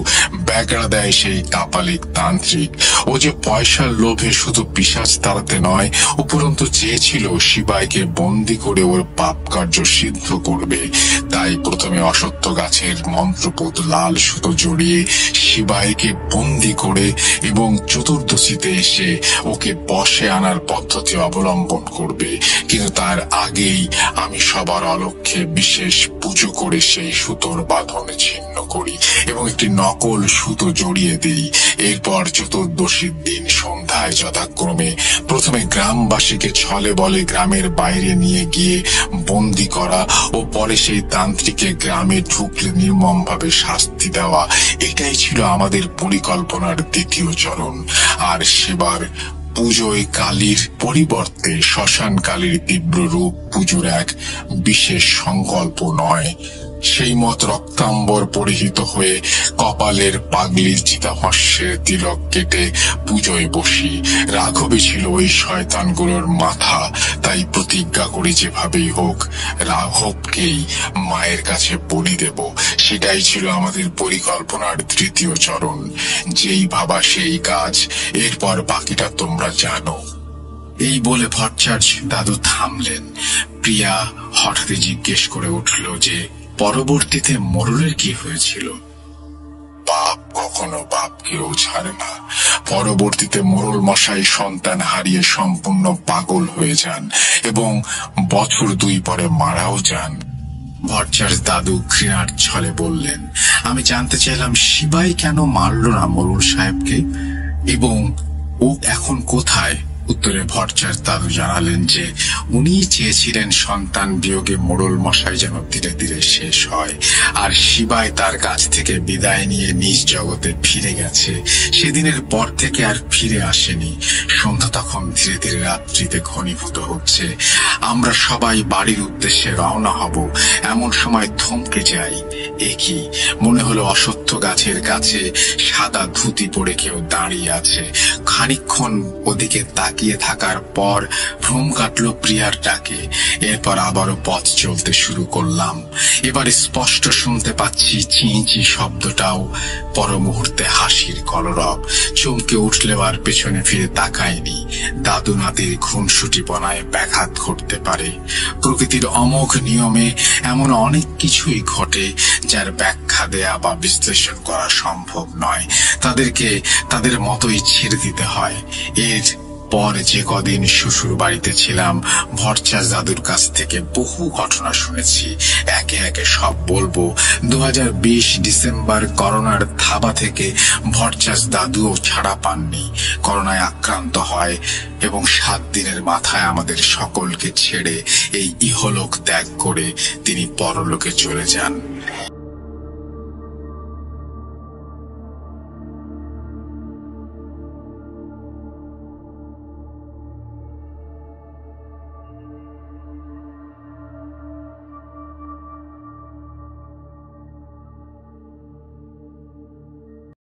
ব্যাগড়া দেয় সেই কাপালিক তান্ত্রিক। ও যে পয়সার লোভে শুধু পিশাচ তাড়াতে নয়, উপরন্তু চেয়েছিল শিবাইকে বন্দি করে ওর পাপ কার্য সিদ্ধ করবে। তাই প্রথমে অসত্য গাছের মন্ত্রপুত লাল সুতো জড়িয়ে শিবাইকে বন্দি করে এবং চতুর্দশীতে এসে ওকে বশে আনার পদ্ধতি অবলম্বন করবে। কিন্তু তার আগেই আমি সবার অলক্ষ্যে বিশেষ পুজো করে সেই সুতোর বাঁধন ছিন্ন করি এবং একটি নকল সুতো জড়িয়ে দিই। এরপর চতুর্দশীর দিন সন্ধ্যায় যথাক্রমে প্রথমে গ্রামবাসীকে ছলে বলে গ্রামের বাইরে নিয়ে গিয়ে বন্দি করা ও পরে সেই তান্ত্রিকে গ্রামে ঢুকলে নির্মম ভাবে শাস্তি দেওয়া, এটাই ছিল আমাদের পরিকল্পনার দ্বিতীয় চরণ। আর সেবার পুজোয় কালীর পরিবর্তে শ্মশান কালীর তীব্র রূপ পুজোর এক বিশেষ সংকল্প নয়। সেই মত রক্তাম্বর পরিহিত হয়ে কপালের পাগলির চিতাভস্যের তিলক কেটে পুজোয় বসি। রাঘবই ছিল ওই শয়তানগুলোর মাথা, তাই প্রতিজ্ঞা করি যেভাবেই হোক রাঘবকেই মায়ের কাছে বলি দেব। সেটাই ছিল আমাদের পরিকল্পনার তৃতীয় চরণ। যেই ভাবা সেই কাজ, এরপর বাকিটা তোমরা জানো। এই বলে ভট্টাচার্য দাদু থামলেন। প্রিয়া হঠাৎ জিজ্ঞেস করে উঠল যে পরবর্তীতে মোড়লের কি হয়েছিল। বাপ কখনো বাপকেও ছাড়ে না। পরবর্তীতে মোড়ল মশাই সন্তান হারিয়ে সম্পূর্ণ পাগল হয়ে যান এবং বছর 2 পরে মারাও যান। ভট্টাচার্য দাদু ঘৃণার ছলে বললেন। আমি জানতে চাইলাম শিবাই কেন মারল না মোড়ল সাহেবকে এবং ও এখন কোথায়। উত্তরে ভট্টাচার্য দাদু জানালেন যে উনি চেয়েছিলেন সন্তান বিয়োগে মোড়ল মশাই যেন ধীরে ধীরে শেষ হয়, আর শিবাই তার কাছ থেকে বিদায় নিয়ে নিজ জগতে ফিরে গেছে। সেদিনের পর থেকে আর ফিরে আসেনি। সন্ধ্যা তখন ধীরে ধীরে রাত্রিতে ঘনীভূত হচ্ছে। আমরা সবাই বাড়ির উদ্দেশ্যে রওনা হব। এমন সময় থমকে যাই। এ কি, মনে হলো অশ্বত্থ গাছের কাছে সাদা ধুতি পরে কেউ দাঁড়িয়ে আছে। খানিকক্ষণ ওদিকে তাকিয়ে থাকার পর ভ্রম কাটল প্রিয়ার ডাকে। এরপর আবারও পথ চলতে শুরু করলাম। এবার স্পষ্ট শুনতে পাচ্ছি চি চি শব্দটাও। পর মুহূর্তে হাসির কলরব। চমকে উঠলেও আর পেছনে ফিরে তাকায়নি। দাদু নাতির খুনসুটিপনায় ব্যাঘাত ঘটতে পারে। প্রকৃতির অমোঘ নিয়মে এমন অনেক কিছুই ঘটে যার ব্যাখ্যা দেয়া বা বিশ্লেষণ করা সম্ভব নয়। তাদেরকে তাদের মতোই ছেড়ে দিতে হয়। এর পর যে কদিন শ্বশুর বাড়িতে ছিলাম, ভট্টাচার্য দাদুর কাছ থেকে বহু ঘটনা শুনেছি। একে একে সব বলবো। 2020 ডিসেম্বর করোনার থাবা থেকে ভট্টাচার্য দাদুও ছাড়া পাননি। করোনায় আক্রান্ত হয় এবং 7 দিনের মাথায় আমাদের সকলকে ছেড়ে এই ইহলোক ত্যাগ করে তিনি পরলোকে চলে যান।